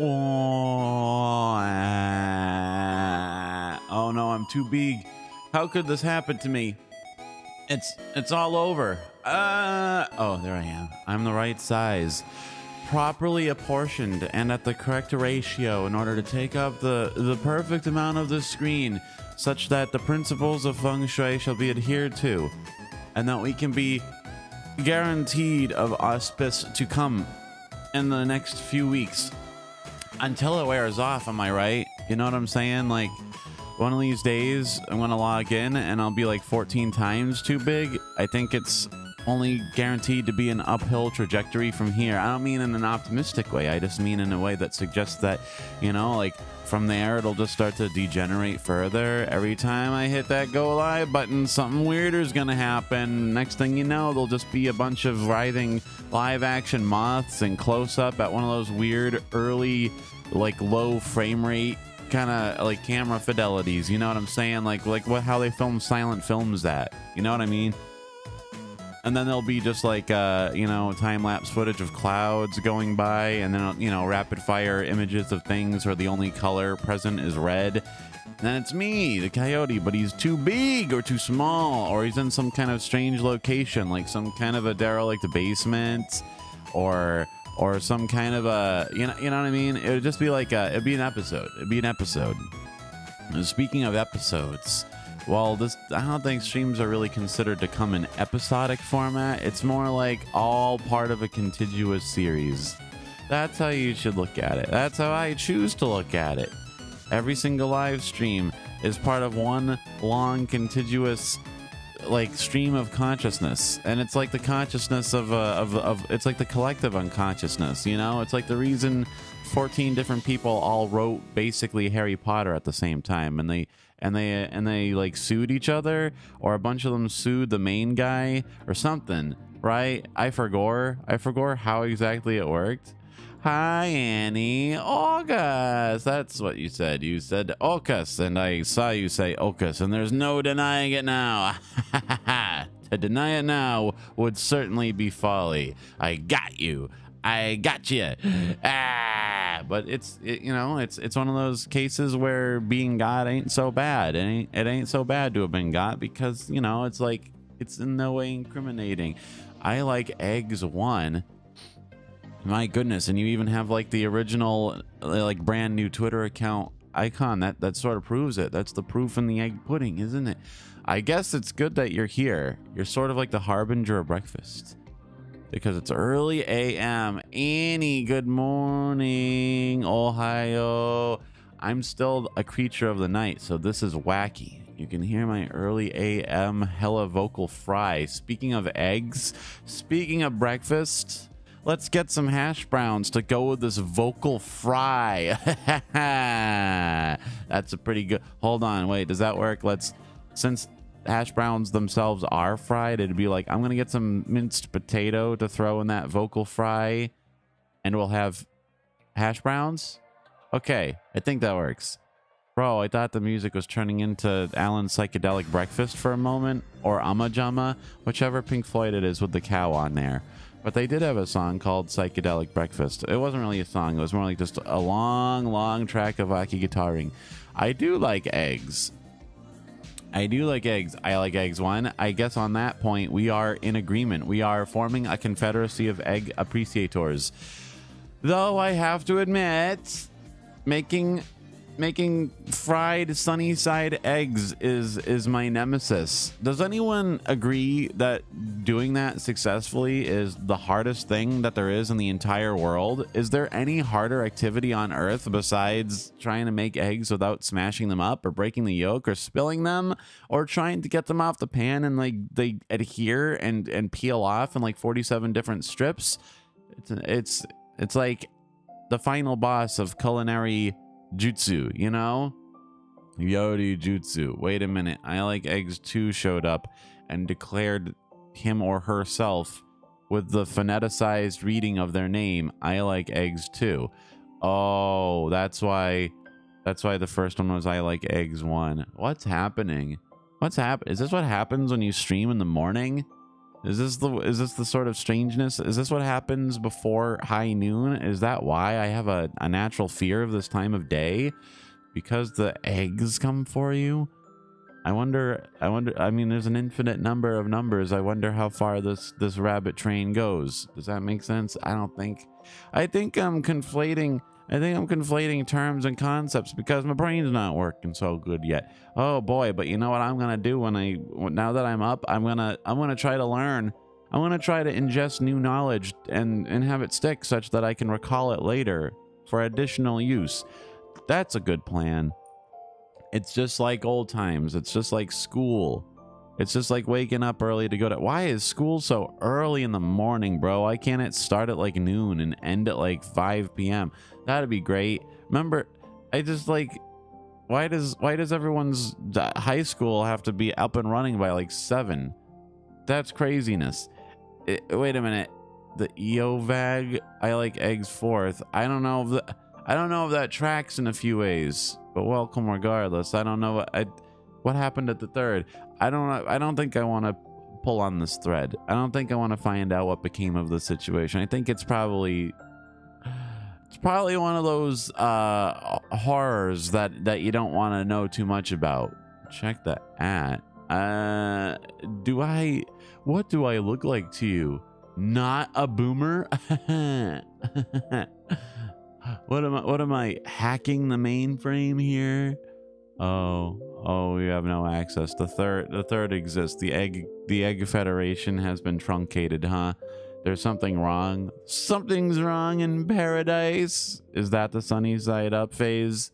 Oh no, I'm too big. How could this happen to me? It's all over. Oh, there I am. I'm the right size, properly apportioned and at the correct ratio in order to take up the perfect amount of the screen, such that the principles of feng shui shall be adhered to, and that we can be guaranteed of auspice to come in the next few weeks until it wears off. Am I right? You know what I'm saying? Like, one of these days I'm gonna log in and I'll be like 14 times too big. I think it's only guaranteed to be an uphill trajectory from here. I don't mean in an optimistic way. I just mean in a way that suggests that, you know, like from there it'll just start to degenerate further. Every time I hit that go live button, something weirder is gonna happen. Next thing you know, there'll just be a bunch of writhing live action moths and close up at one of those weird early, like low frame rate kind of like camera fidelities. You know what I'm saying? Like how they film silent films at, you know what I mean? And then there'll be just like you know, time-lapse footage of clouds going by, and then, you know, rapid fire images of things where the only color present is red. And then it's me, the coyote, but he's too big or too small, or he's in some kind of strange location, like some kind of a derelict basement, or some kind of a, you know what I mean? It would just be like it'd be an episode. And speaking of episodes, well, I don't think streams are really considered to come in episodic format. It's more like all part of a contiguous series. That's how you should look at it. That's how I choose to look at it. Every single live stream is part of one long contiguous like stream of consciousness, and it's like the consciousness of it's like the collective unconsciousness, you know? It's like the reason 14 different people all wrote basically Harry Potter at the same time, and they like sued each other, or a bunch of them sued the main guy or something, right? I forgot how exactly it worked. Hi, Annie. OkAs. That's what you said. You said OkAs, and I saw you say OkAs, and there's no denying it now. To deny it now would certainly be folly. I got you. I got you. But you know, it's one of those cases where being God ain't so bad. It ain't so bad to have been God, because, you know, it's like, it's in no way incriminating. I like eggs 1. My goodness. And you even have like the original, like brand new Twitter account icon. That sort of proves it. That's the proof in the egg pudding, isn't it? I guess it's good that you're here. You're sort of like the harbinger of breakfast, because it's early AM. Annie, good morning. Ohio. I'm still a creature of the night, so this is wacky. You can hear my early AM hella vocal fry. Speaking of eggs, speaking of breakfast, let's get some hash browns to go with this vocal fry. That's a pretty good. Hold on, wait, does that work? Since hash browns themselves are fried, it'd be like, I'm gonna get some minced potato to throw in that vocal fry, and we'll have hash browns. Okay, I think that works. Bro, I thought the music was turning into Alan's Psychedelic Breakfast for a moment, or Amma Jama, whichever Pink Floyd it is with the cow on there. But they did have a song called Psychedelic Breakfast. It wasn't really a song. It was more like just a long track of wacky guitaring. I do like eggs. I like eggs 1. I guess on that point, we are in agreement. We are forming a confederacy of egg appreciators. Though I have to admit, making fried sunny side eggs is my nemesis. Does anyone agree that doing that successfully is the hardest thing that there is in the entire world? Is there any harder activity on earth besides trying to make eggs without smashing them up or breaking the yolk or spilling them, or trying to get them off the pan and like they adhere and peel off in like 47 different strips? It's like the final boss of culinary jutsu, you know? Yodi jutsu. Wait a minute. I like eggs 2 showed up and declared him or herself with the phoneticized reading of their name. I like eggs 2. Oh, that's why the first one was I like eggs 1. What's happening? Is this what happens when you stream in the morning? Is this the sort of strangeness? Is this what happens before high noon? Is that why I have a natural fear of this time of day? Because the eggs come for you? I wonder, I mean, there's an infinite number of numbers. I wonder how far this rabbit train goes. Does that make sense? I think I'm conflating terms and concepts because my brain's not working so good yet. Oh boy, but you know what I'm going to do now that I'm up, I'm going to try to learn. I'm going to try to ingest new knowledge and have it stick such that I can recall it later for additional use. That's a good plan. It's just like old times. It's just like school. It's just like waking up early to go to... Why is school so early in the morning, bro? Why can't it start at like noon and end at like 5 p.m.? That'd be great. Remember, I just like... Why does everyone's high school have to be up and running by like 7? That's craziness. Wait a minute. The EOVAG, I like eggs 4th. I don't know if that tracks in a few ways. But welcome regardless. I don't know what happened at the 3rd. I don't think I want to pull on this thread. I don't think I want to find out what became of the situation. I think it's probably one of those horrors that you don't want to know too much about. Check the at. What do I look like to you? Not a boomer? What am I hacking the mainframe here? Oh, we have no access. The third exists. The egg federation has been truncated, huh? There's something wrong. Something's wrong in paradise. Is that the sunny side up phase?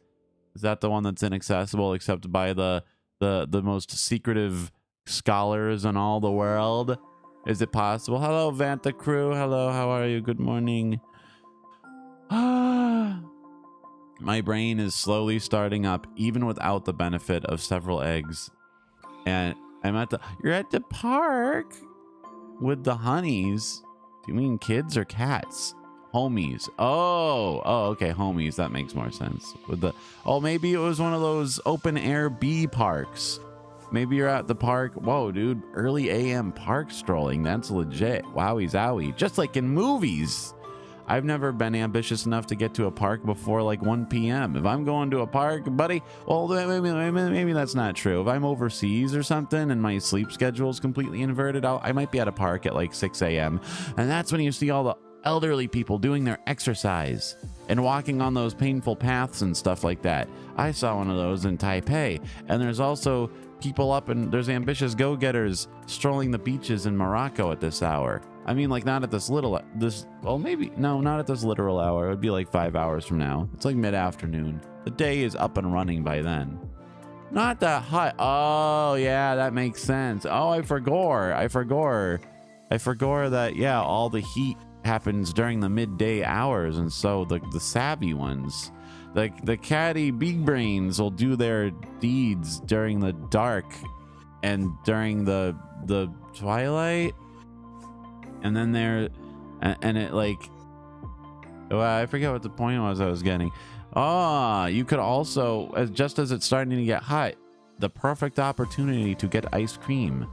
Is that the one that's inaccessible except by the most secretive scholars in all the world? Is it possible? Hello, Vanta crew. Hello, how are you? Good morning. My brain is slowly starting up even without the benefit of several eggs. And you're at the park with the honeys. Do you mean kids or cats? Homies. Oh, okay, homies. That makes more sense. Maybe it was one of those open air bee parks. Maybe you're at the park. Whoa, dude, early AM park strolling. That's legit. Wowie zowie. Just like in movies. I've never been ambitious enough to get to a park before like 1 p.m. If I'm going to a park, buddy, well, maybe that's not true. If I'm overseas or something and my sleep schedule is completely inverted, I might be at a park at like 6 a.m. And that's when you see all the elderly people doing their exercise and walking on those painful paths and stuff like that. I saw one of those in Taipei. And there's also people there's ambitious go-getters strolling the beaches in Morocco at this hour. I mean, like, not at not at this literal hour. It would be like 5 hours from now. It's like mid-afternoon. The day is up and running by then. Not that hot. Oh, yeah, that makes sense. Oh, I forgot that, yeah, all the heat happens during the midday hours. And so the savvy ones, like the catty big brains, will do their deeds during the dark and during the twilight. And then I forget what the point was I was getting. You could also, just as it's starting to get hot, the perfect opportunity to get ice cream.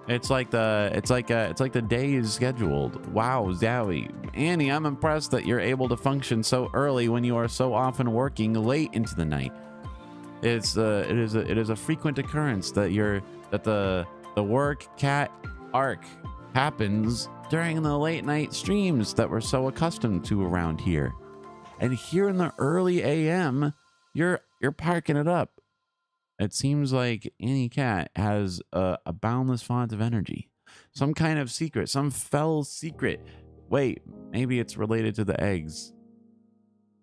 It's like the day is scheduled. Wow, zowie. Annie, I'm impressed that you're able to function so early when you are so often working late into the night. It is a frequent occurrence that the work cat arc happens during the late night streams that we're so accustomed to around here. And here in the early AM, you're parking it up. It seems like Annie Cat has a boundless font of energy. Some kind of secret, some fell secret. Wait, maybe it's related to the eggs.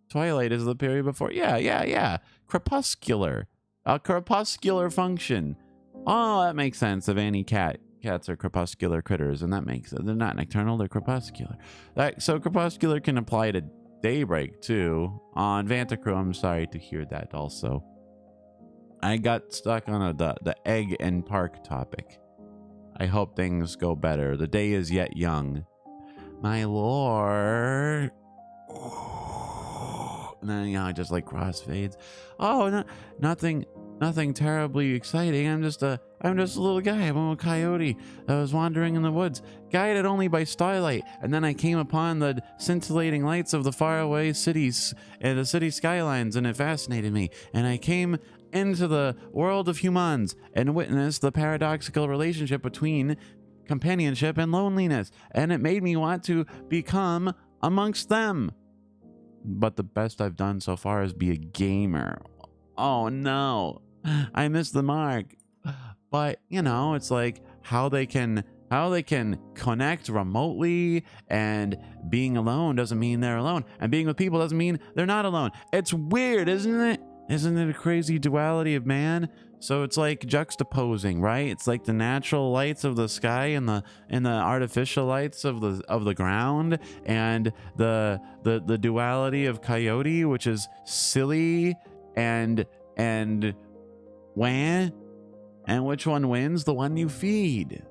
Twilight is the period before. Yeah. Crepuscular. A crepuscular function. Oh, that makes sense. Of Annie Cat. Cats are crepuscular critters, and that makes it. They're not nocturnal, they're crepuscular. So crepuscular can apply to daybreak too. On Vantacrew, I'm sorry to hear that also. I got stuck on the egg and park topic. I hope things go better. The day is yet young. My lord. And then, just like crossfades. Oh, nothing. nothing terribly exciting. I'm just a little guy. I'm a coyote. I was wandering in the woods, guided only by starlight, and then I came upon the scintillating lights of the faraway cities and the city skylines, and it fascinated me. And I came into the world of humans and witnessed the paradoxical relationship between companionship and loneliness, and it made me want to become amongst them. But the best I've done so far is be a gamer. Oh no, I missed the mark. But you know, it's like how they can connect remotely, and being alone doesn't mean they're alone, and being with people doesn't mean they're not alone. It's weird, isn't it? Isn't it a crazy duality of man? So it's like juxtaposing, right? It's like the natural lights of the sky and the artificial lights of the ground, and the duality of coyote, which is silly and wah, and which one wins? The one you feed.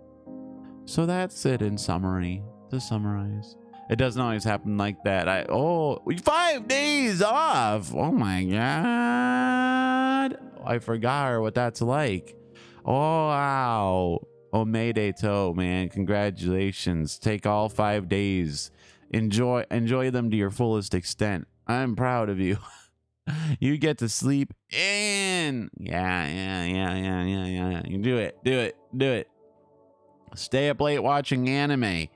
So that's it in summary. To summarize, it doesn't always happen like that. 5 days off. Oh my god. I forgot what that's like. Oh wow. Oh, Mayday Toe, man. Congratulations. Take all 5 days. Enjoy them to your fullest extent. I'm proud of you. You get to sleep in. Yeah. You do it. Stay up late watching anime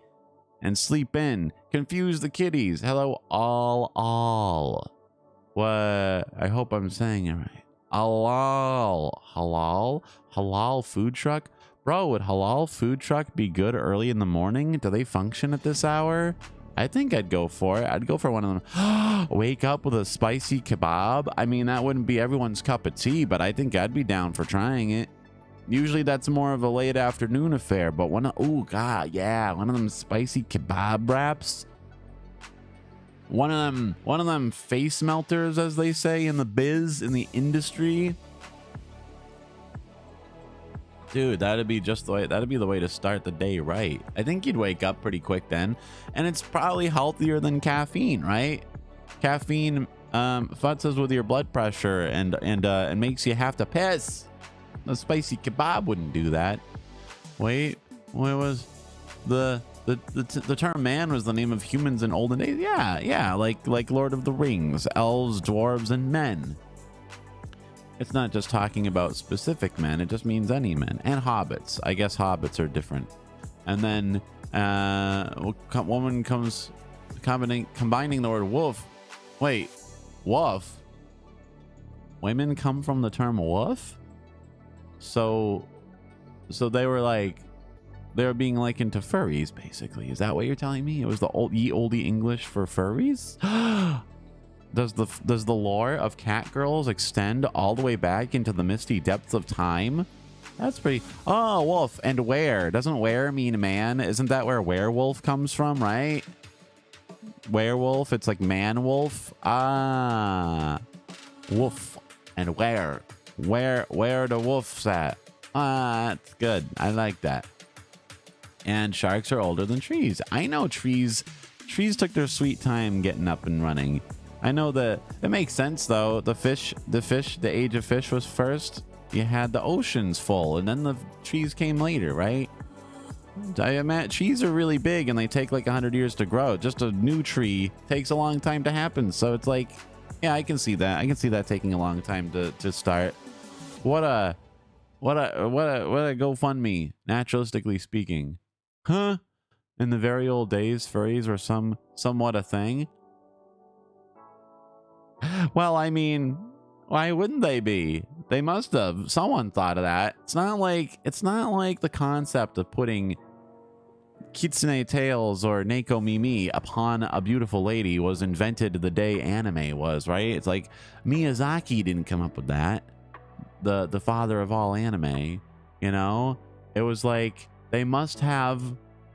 and sleep in. Confuse the kitties. Hello, all. What? I hope I'm saying it right. Halal food truck. Bro, would halal food truck be good early in the morning? Do they function at this hour? I think I'd go for it. I'd go for one of them. Wake up with a spicy kebab. I mean, that wouldn't be everyone's cup of tea, but I think I'd be down for trying it. Usually that's more of a late afternoon affair, but one of them spicy kebab wraps. One of them face melters, as they say in the biz, in the industry. Dude, that'd be the way to start the day right. I think you'd wake up pretty quick then, and it's probably healthier than caffeine, right? Caffeine futzes with your blood pressure and makes you have to piss. The spicy kebab wouldn't do that. Wait, what was the term man was the name of humans in olden days? Yeah, like Lord of the Rings, elves, dwarves, and men. It's not just talking about specific men, it just means any men. And hobbits. I guess hobbits are different. And then woman comes combining the word wolf. Wait, wolf? Women come from the term wolf? So they were being likened to furries, basically. Is that what you're telling me? It was the oldie English for furries? Does the lore of cat girls extend all the way back into the misty depths of time? That's pretty. Oh, wolf and were. Doesn't were mean man? Isn't that where werewolf comes from, right? Werewolf, it's like man wolf. Ah, wolf and where the wolf's at. Ah, that's good. I like that. And sharks are older than trees. I know trees took their sweet time getting up and running. I know that it makes sense though. The age of fish was first. You had the oceans full, and then the trees came later, right? Trees are really big, and they take like 100 years to grow. Just a new tree takes a long time to happen. So it's like, yeah, I can see that. I can see that taking a long time to start. What a GoFundMe, naturalistically speaking. Huh? In the very old days, furries were somewhat a thing. Well, I mean, why wouldn't they be? They must have. Someone thought of that. It's not like the concept of putting kitsune tails or Neko Mimi upon a beautiful lady was invented the day anime was, right? It's like Miyazaki didn't come up with that. The father of all anime, you know? It was like they must have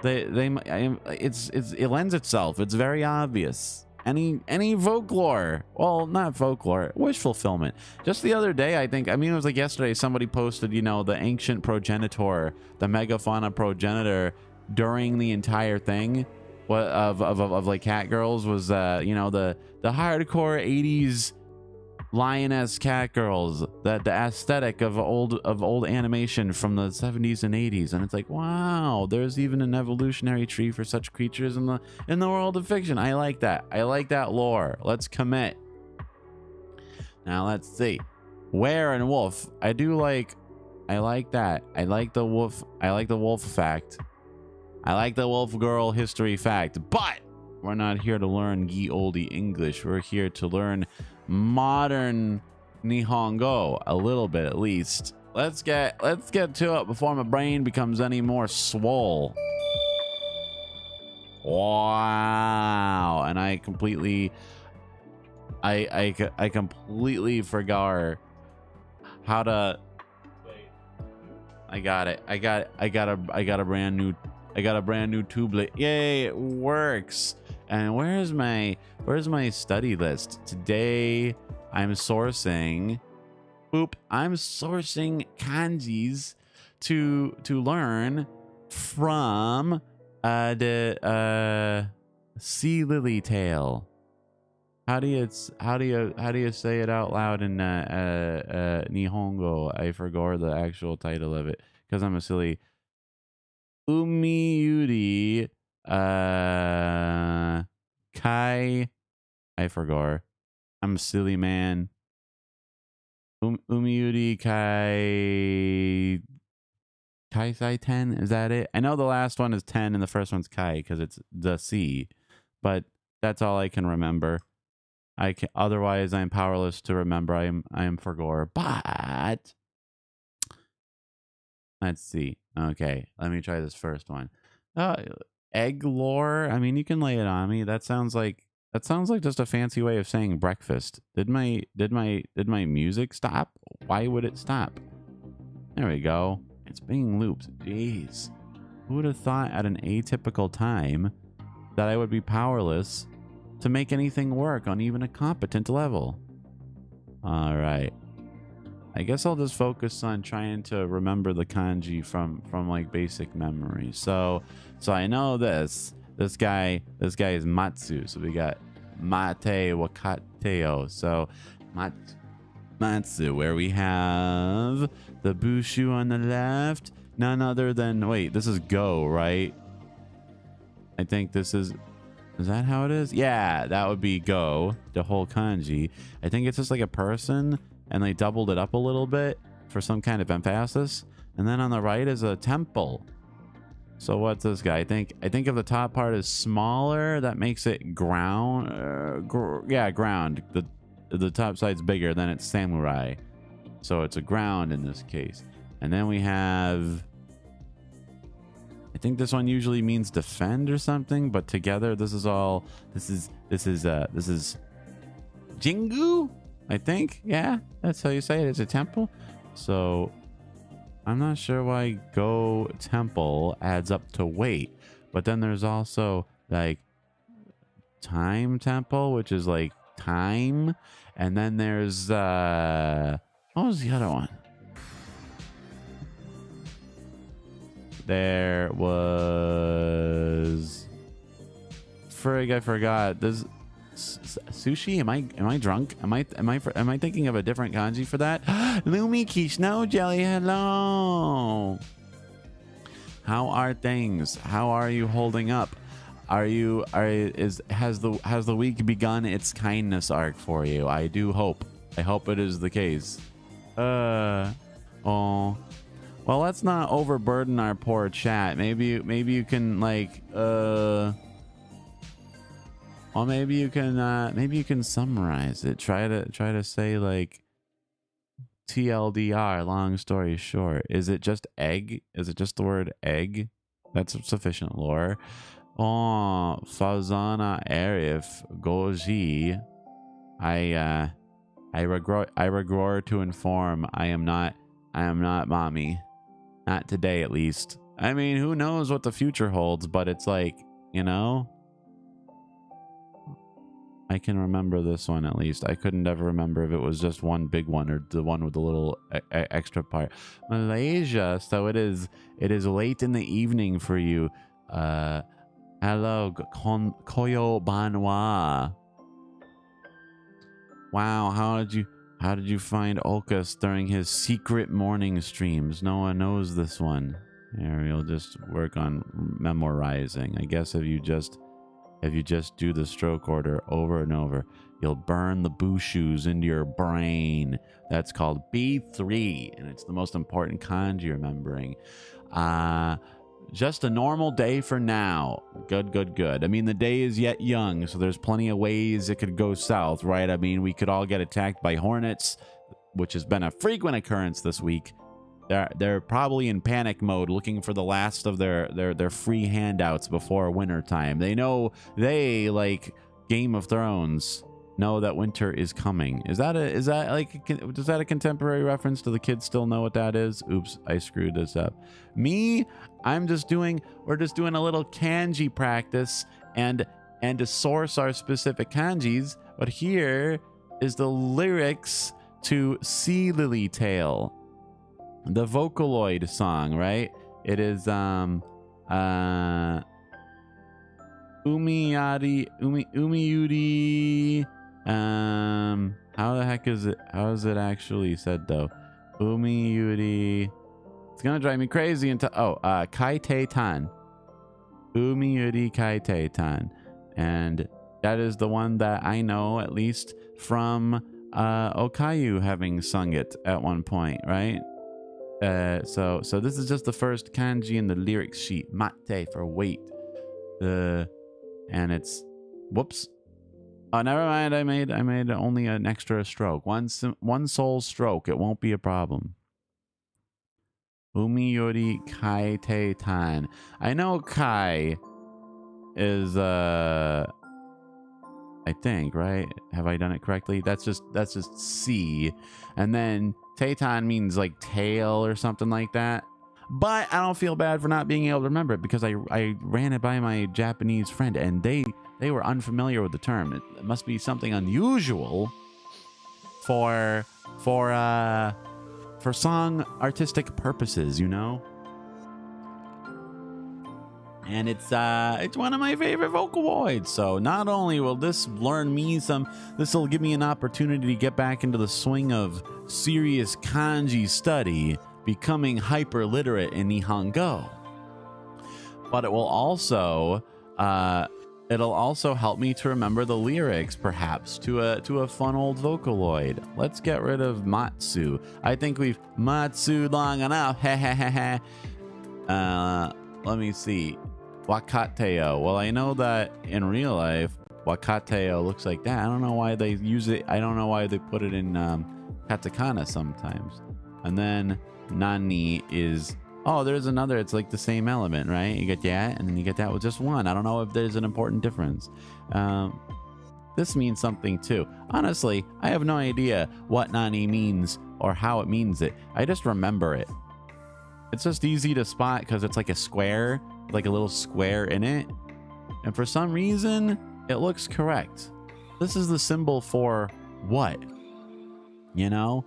it lends itself. It's very obvious. Any folklore, well, not folklore, wish fulfillment. Just the other day, it was like yesterday, somebody posted, the ancient progenitor, the megafauna progenitor during the entire thing of like cat girls was the hardcore 80s lioness cat girls, the aesthetic of old animation from the 70s and 80s, and it's like, wow, there's even an evolutionary tree for such creatures in the world of fiction. I like that. I like that lore. Let's commit. Now let's see. Were and wolf. I like that. I like the wolf. I like the wolf fact. I like the wolf girl history fact, but we're not here to learn ye olde English. We're here to learn modern Nihongo, a little bit at least. Let's get to it before my brain becomes any more swole. Wow. And I completely forgot how to. I got it. I got a brand new tublet. Yay, it works. And where's my study list? Today I'm sourcing kanjis to learn from the sea lily tale. How do you say it out loud in Nihongo? I forgot the actual title of it because I'm a silly. Umiyuri Kai. I forgot. I'm a silly man. Umiyuri Kai Sai 10. Is that it? I know the last one is 10 and the first one's Kai because it's the sea, but that's all I can remember. Otherwise I'm powerless to remember. I am forgot. But let's see. Okay, let me try this first one. Egg lore. I mean, you can lay it on me. That sounds like just a fancy way of saying breakfast. Did my music stop? Why would it stop? There we go. It's being looped. Jeez. Who would have thought at an atypical time that I would be powerless to make anything work on even a competent level? All right. I guess I'll just focus on trying to remember the kanji from like basic memory. So I know this guy is Matsu. So we got Mate Wakateo. So Matsu, where we have the Bushu on the left, none other than, wait, this is Go, right? I think this is that how it is? Yeah, that would be Go, the whole kanji. I think it's just like a person and they doubled it up a little bit for some kind of emphasis. And then on the right is a temple. So what's this guy? I think if the top part is smaller, that makes it ground. Ground. The top side's bigger, then it's samurai. So it's a ground in this case. And then we have, I think this one usually means defend or something, but together this is Jingu, I think. Yeah, that's how you say it. It's a temple. So I'm not sure why Go temple adds up to wait, but then there's also like time temple, which is like time, and then there's what was the other one? There was frig, I forgot. There's sushi. Am I drunk? Am I thinking of a different kanji for that? Lumiki Snow Jelly, hello. How are things? How are you holding up? Has the week begun its kindness arc for you? I do hope. I hope it is the case. Oh. Well, let's not overburden our poor chat. Maybe you can like well, maybe you can summarize it. Try to say like TLDR, long story short. Is it just egg? Is it just the word egg? That's sufficient lore. Oh, Fazana Arif Goji. I regret to inform I am not mommy. Not today, at least. I mean, who knows what the future holds, but it's like, you know, I can remember this one at least. I couldn't ever remember if it was just one big one or the one with the little extra part. Malaysia, so it is late in the evening for you. Hello, Koyo Banwa. Wow, how How did you find OkAs during his secret morning streams? No one knows this one. Here, you'll just work on memorizing. I guess if you just do the stroke order over and over, you'll burn the Bushus into your brain. That's called B3, and it's the most important kanji remembering. Just a normal day for now. Good, good, good. I mean, the day is yet young, so there's plenty of ways it could go south, right? I mean, we could all get attacked by hornets, which has been a frequent occurrence this week. They're probably in panic mode, looking for the last of their free handouts before winter time. They know, they, like Game of Thrones, know that winter is coming. Is that a contemporary reference? Do the kids still know what that is? Oops, I screwed this up. Me, we're just doing a little kanji practice and to source our specific kanjis. But here is the lyrics to Sea Lily Tale, the Vocaloid song, right? It is Umiyuri. How the heck is it? How is it actually said though? Umiyuri. It's gonna drive me crazy until Kaite Tan. Umiyuri Kaite Tan. And that is the one that I know, at least from Okayu having sung it at one point, right? So this is just the first kanji in the lyrics sheet. Mate for wait. And it's, whoops. Oh, never mind. I made only an extra stroke. One sole stroke. It won't be a problem. Umiyori kai te tan. I know kai is I think, right? Have I done it correctly? That's just C, and then Teitan means like tail or something like that. But I don't feel bad for not being able to remember it because I ran it by my Japanese friend and they were unfamiliar with the term. It must be something unusual for song artistic purposes, you know. And it's one of my favorite Vocaloids. So not only will this learn me this will give me an opportunity to get back into the swing of serious kanji study, becoming hyper literate in Nihongo, but it will also help me to remember the lyrics, perhaps to a fun old Vocaloid. Let's get rid of Matsu. I think we've Matsu long enough. Let me see. Wakateo. Well, I know that in real life, Wakateo looks like that. I don't know why they use it. I don't know why they put it in katakana sometimes. And then Nani is, oh, there's another. It's like the same element, right? You get that, and then you get that with just one. I don't know if there's an important difference. This means something too. Honestly, I have no idea what Nani means or how it means it. I just remember it. It's just easy to spot because it's like a square, like a little square in it. And for some reason, it looks correct. This is the symbol for what? You know?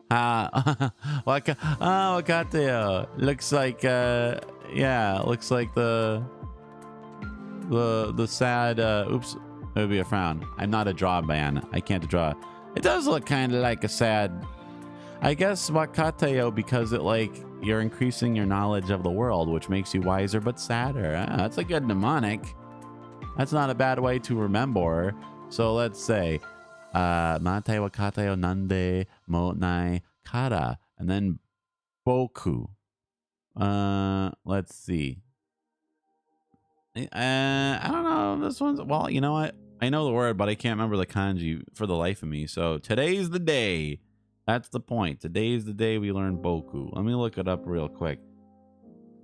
Wakateo. Looks like, yeah, looks like the sad, oops, it would be a frown. I'm not a draw man. I can't draw. It does look kind of like a sad, I guess, Wakateo, because it like, you're increasing your knowledge of the world, which makes you wiser but sadder. That's a good mnemonic. That's not a bad way to remember. So let's say, Mate wakateo nande mo nai kara. And then boku. Let's see. I don't know. This one's, well, you know what? I know the word, but I can't remember the kanji for the life of me. So today's the day. That's the point. Today's the day we learn boku. Let me look it up real quick.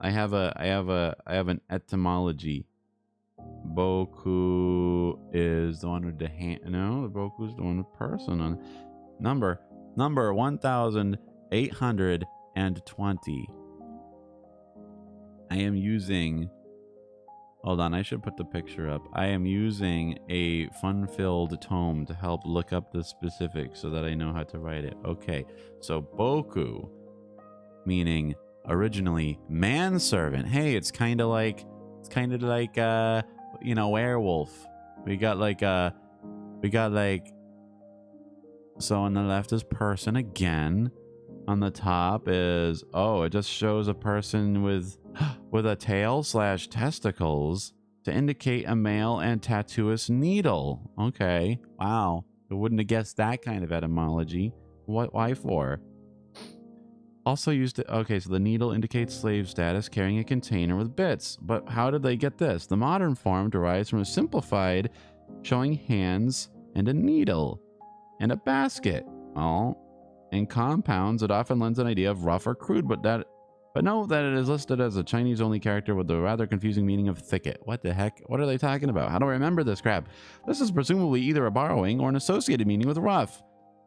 I have an etymology. Boku is the one with the hand. No, boku is the one with person on number 1820. I am using, hold on, I should put the picture up. I am using a fun-filled tome to help look up the specifics so that I know how to write it. Okay, so boku, meaning originally manservant. Hey, it's kind of like you know, werewolf. We got like So on the left is person again. On the top is, oh, it just shows a person with a tail / testicles to indicate a male and tattooist needle. Okay, wow. I wouldn't have guessed that kind of etymology. What? Why for? Also used to, okay, so the needle indicates slave status carrying a container with bits. But how did they get this? The modern form derives from a simplified showing hands and a needle and a basket. Oh, in compounds, it often lends an idea of rough or crude, but note that it is listed as a Chinese-only character with the rather confusing meaning of thicket. What the heck? What are they talking about? How do I remember this crap? This is presumably either a borrowing or an associated meaning with rough.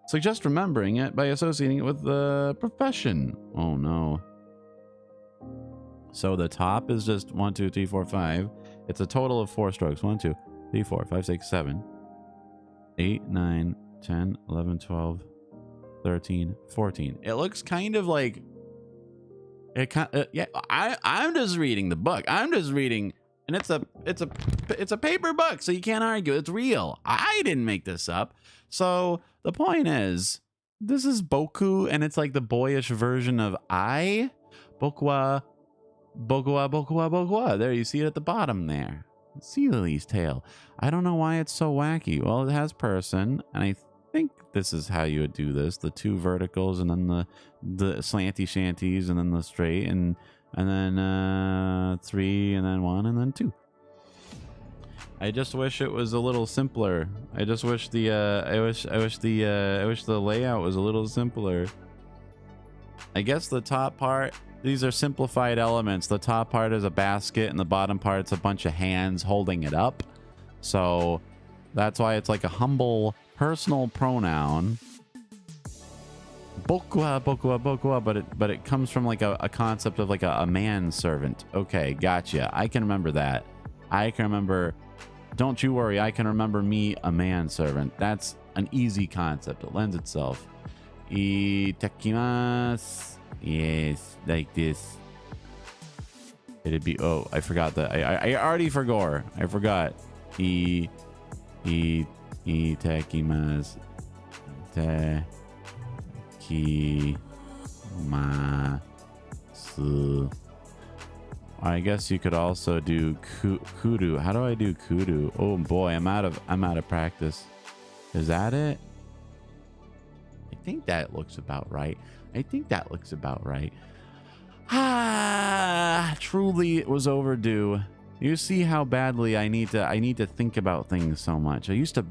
Suggest remembering it by associating it with the profession. Oh no. So the top is just 1, 2, 3, 4, 5. It's a total of 4 strokes. 1, 2, 3, 4, 5, 6, 7, 8, 9, 10, 11, 12, 13, 14. It looks kind of like yeah, I'm just reading the book. I'm just reading, and it's a paper book, so you can't argue. It's real. I didn't make this up. So the point is, this is Boku, and it's like the boyish version of I. Bokwa. There, you see it at the bottom there. Sea lily's tail. I don't know why it's so wacky. Well, it has person, and I think this is how you would do this: the 2 verticals, and then the slanty shanties, and then the straight, and then 3, and then 1, and then 2. I just wish it was a little simpler. I just wish the I wish the layout was a little simpler. I guess the top part, these are simplified elements. The top part is a basket, and the bottom part's a bunch of hands holding it up. So that's why it's like a humble personal pronoun. Bokwa, but it comes from like a concept of like a manservant. Okay, gotcha. I can remember that. I can remember. Don't you worry, I can remember me a manservant. That's an easy concept. It lends itself. Itakimasu. Yes, like this. It'd be, oh, I forgot that. I already forgot. I forgot. Itakimasu. Takimasu. I guess you could also do kudu. How do I do kudu? Oh boy, I'm out of practice. Is that it? I think that looks about right. Ah, truly it was overdue. You see how badly I need to think about things so much. I used to,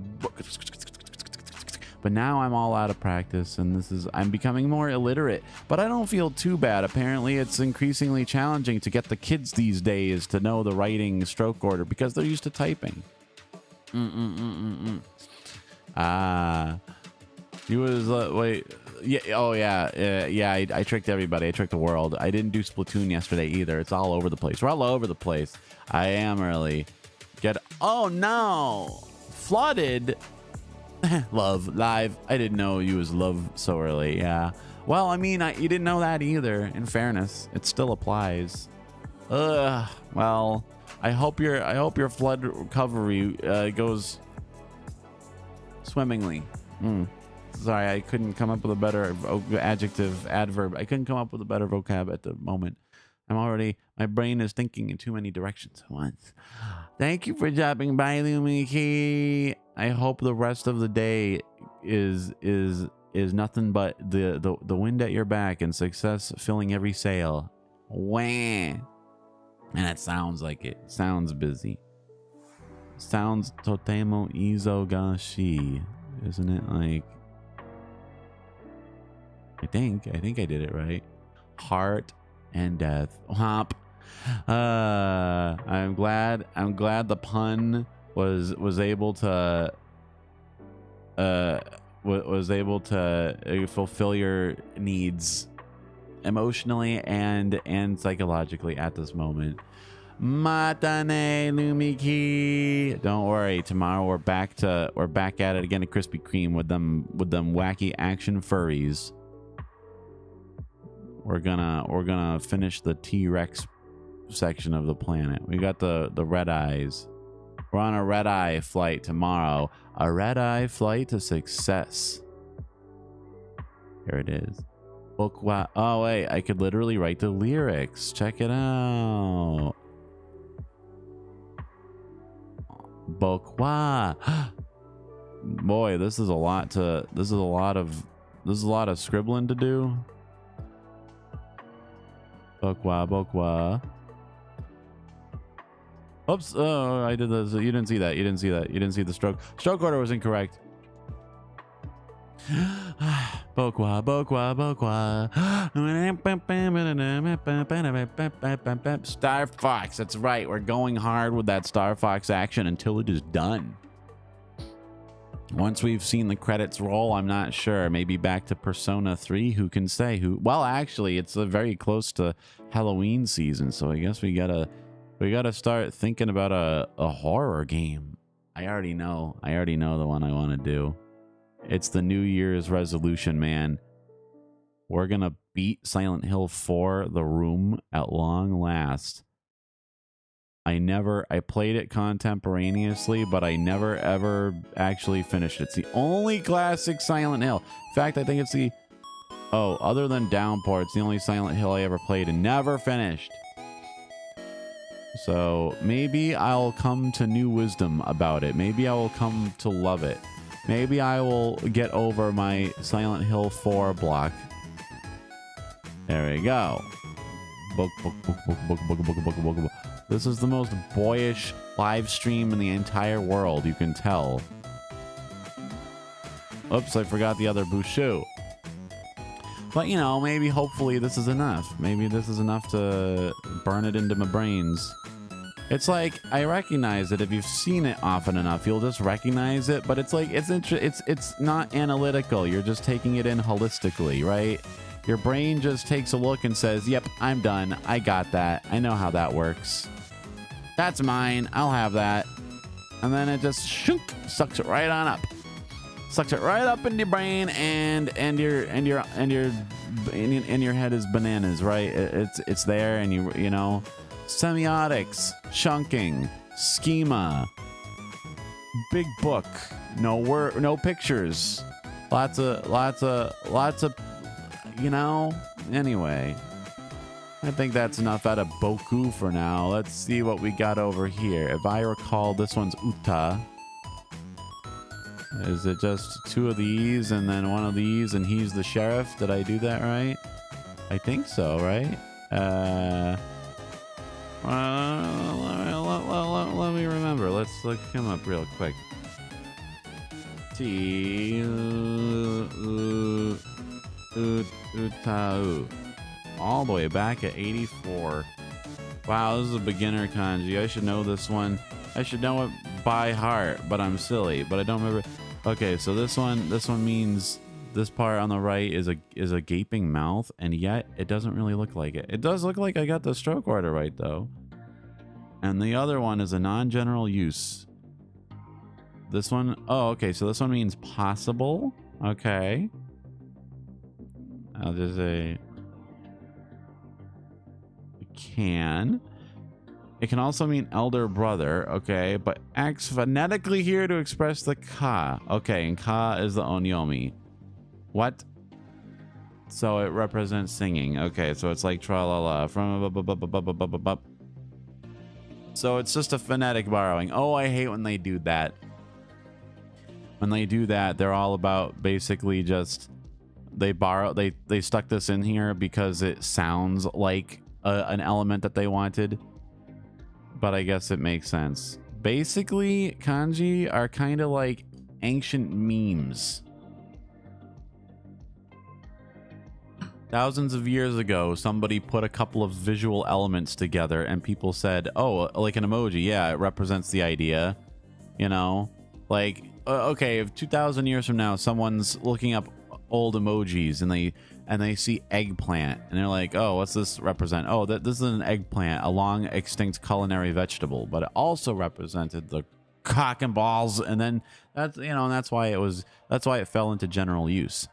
but now I'm all out of practice, and I'm becoming more illiterate, but I don't feel too bad. Apparently it's increasingly challenging to get the kids these days to know the writing stroke order because they're used to typing. He was wait, yeah, oh yeah, I tricked everybody. I tricked the world. I didn't do Splatoon yesterday either. It's all over the place. We're all over the place. I am early. Oh no, flooded. Love live. I didn't know you was love so early. Yeah. Well, I mean, you didn't know that either. In fairness, it still applies. Well, I hope your flood recovery goes swimmingly. Sorry, I couldn't come up with a better adverb. I couldn't come up with a better vocab at the moment. My brain is thinking in too many directions at once. Thank you for dropping by, Lumiki. I hope the rest of the day is nothing but the wind at your back and success filling every sail. Wah. And it sounds like it. Sounds busy. Sounds totemo izogashi. Isn't it like? I think I did it right. Heart and death. Hop. I'm glad the pun was able to fulfill your needs emotionally and psychologically at this moment. Matane Lumiki. Don't worry, tomorrow we're back at it again at Krispy Kreme with them wacky action furries. We're gonna finish the T-Rex section of the planet. We got the red eyes. We're on a red eye flight tomorrow. A red eye flight to success. Here it is. Bokwa. Oh wait, I could literally write the lyrics. Check it out. Bokwa. Boy, this is a lot of scribbling to do. Bokwa. Oops. Oh, I did this. You didn't see that. You didn't see the stroke. Stroke order was incorrect. Bokwa. Star Fox. That's right. We're going hard with that Star Fox action until it is done. Once we've seen the credits roll, I'm not sure. Maybe back to Persona 3. Who can say? Well, actually, it's very close to Halloween season, so I guess we gotta start thinking about a horror game. I already know the one I want to do. It's the New Year's resolution, man. We're gonna beat Silent Hill 4 The Room at long last. I played it contemporaneously, but I never ever actually finished it. It's the only classic Silent Hill. In fact, I think it's other than Downpour, it's the only Silent Hill I ever played and never finished. So maybe I'll come to new wisdom about it. Maybe I will come to love it. Maybe I will get over my Silent Hill 4 block. There we go. Book. This is the most boyish live stream in the entire world, you can tell. Oops, I forgot the other Bushu. But, you know, maybe hopefully this is enough. Maybe this is enough to burn it into my brains. It's like, I recognize it. If you've seen it often enough, you'll just recognize it. But it's like, it's not analytical. You're just taking it in holistically, right? Your brain just takes a look and says, yep, I'm done. I got that. I know how that works. That's mine. I'll have that. And then it just sucks it right on up. Sucks it right up in your brain, and your head is bananas, right? It's there, and you know, semiotics, chunking, schema, big book, no pictures, lots of, you know. Anyway, I think that's enough out of Boku for now. Let's see what we got over here. If I recall, this one's Uta. Is it just two of these and then one of these and he's the sheriff? Did I do that right? I think so, right? Let me remember. Let's look him up real quick. Utau. All the way back at 84. Wow, this is a beginner kanji. I should know this one. I should know it by heart, but I'm silly. But I don't remember. Okay, so this one means this part on the right is a gaping mouth, and yet it doesn't really look like it. It does look like I got the stroke order right though. And the other one is a non-general use. This one, oh, okay, so this one means possible. Okay. I'll just say can. It can also mean elder brother, okay, but acts phonetically here to express the ka. Okay, and ka is the onyomi. What? So it represents singing. Okay, so it's like tra-la-la from. So it's just a phonetic borrowing. Oh, I hate when they do that. When they do that, they're all about basically just they stuck this in here because it sounds like an element that they wanted. But I guess it makes sense. Basically, kanji are kind of like ancient memes. Thousands of years ago, somebody put a couple of visual elements together and people said, oh, like an emoji. Yeah, it represents the idea. You know, like, okay, if 2,000 years from now, someone's looking up old emojis and they see eggplant and they're like, oh, what's this represent? Oh, this is an eggplant, a long extinct culinary vegetable, but it also represented the cock and balls. And then that's, you know, and that's why it fell into general use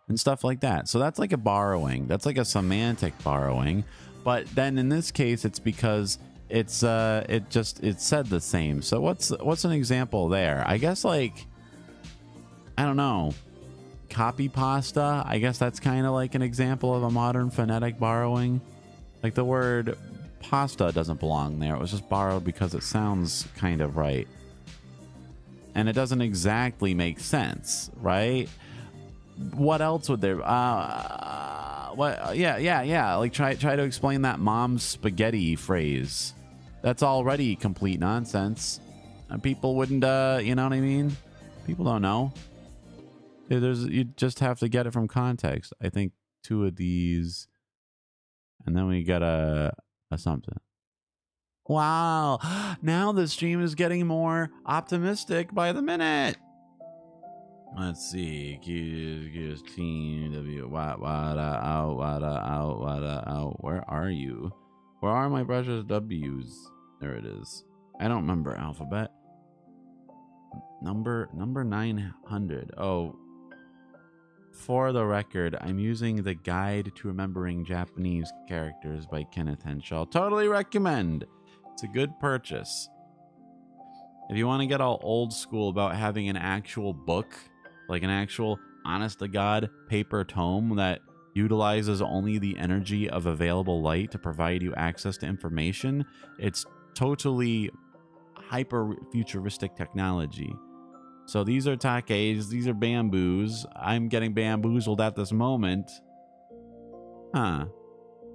and stuff like that. So that's like a borrowing. That's like a semantic borrowing. But then in this case, it's because it said the same. So what's an example there? I guess, like, I don't know. copy pasta. I guess that's kind of like an example of a modern phonetic borrowing. Like the word pasta doesn't belong there. It was just borrowed because it sounds kind of right. And it doesn't exactly make sense, right? What else would there what yeah, like try to explain that mom's spaghetti phrase. That's already complete nonsense. People wouldn't you know what I mean? People don't know. You just have to get it from context. I think 2 of these, and then we got a something. Wow, now the stream is getting more optimistic by the minute. Let's see. Team W. Out. Where are you? Where are my precious W's? There it is. I don't remember alphabet. Number 900. Oh, for the record, I'm using the Guide to Remembering Japanese Characters by Kenneth Henshaw. Totally recommend. It's a good purchase. If you want to get all old school about having an actual book, like an actual honest to God paper tome that utilizes only the energy of available light to provide you access to information, it's totally hyper futuristic technology. So these are takes, these are bamboos. I'm getting bamboozled at this moment. Huh.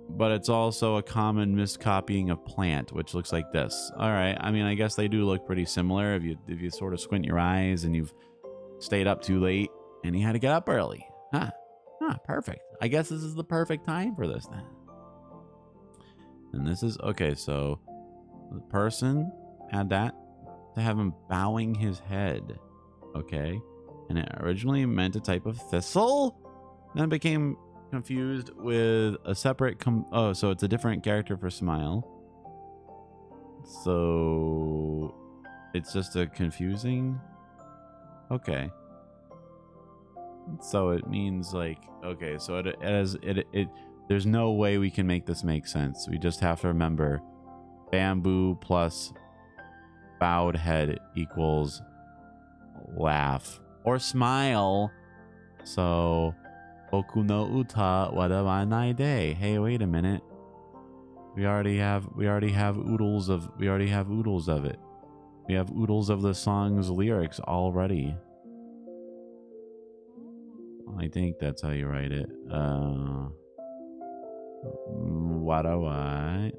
But it's also a common miscopying of plant, which looks like this. All right. I mean, I guess they do look pretty similar if you sort of squint your eyes and you've stayed up too late and you had to get up early. Huh. Perfect. I guess this is the perfect time for this then. And this is okay. So the person had that to have him bowing his head. Okay. And it originally meant a type of thistle. Then it became confused with a separate oh, so it's a different character for smile. So it's just a confusing. Okay. So it means like, okay, so it there's no way we can make this make sense. We just have to remember bamboo plus bowed head equals laugh or smile. So Boku no uta wadaranai de. Hey, wait a minute. We already have oodles of it. We have oodles of the song's lyrics already. I think that's how you write it. Wadawai.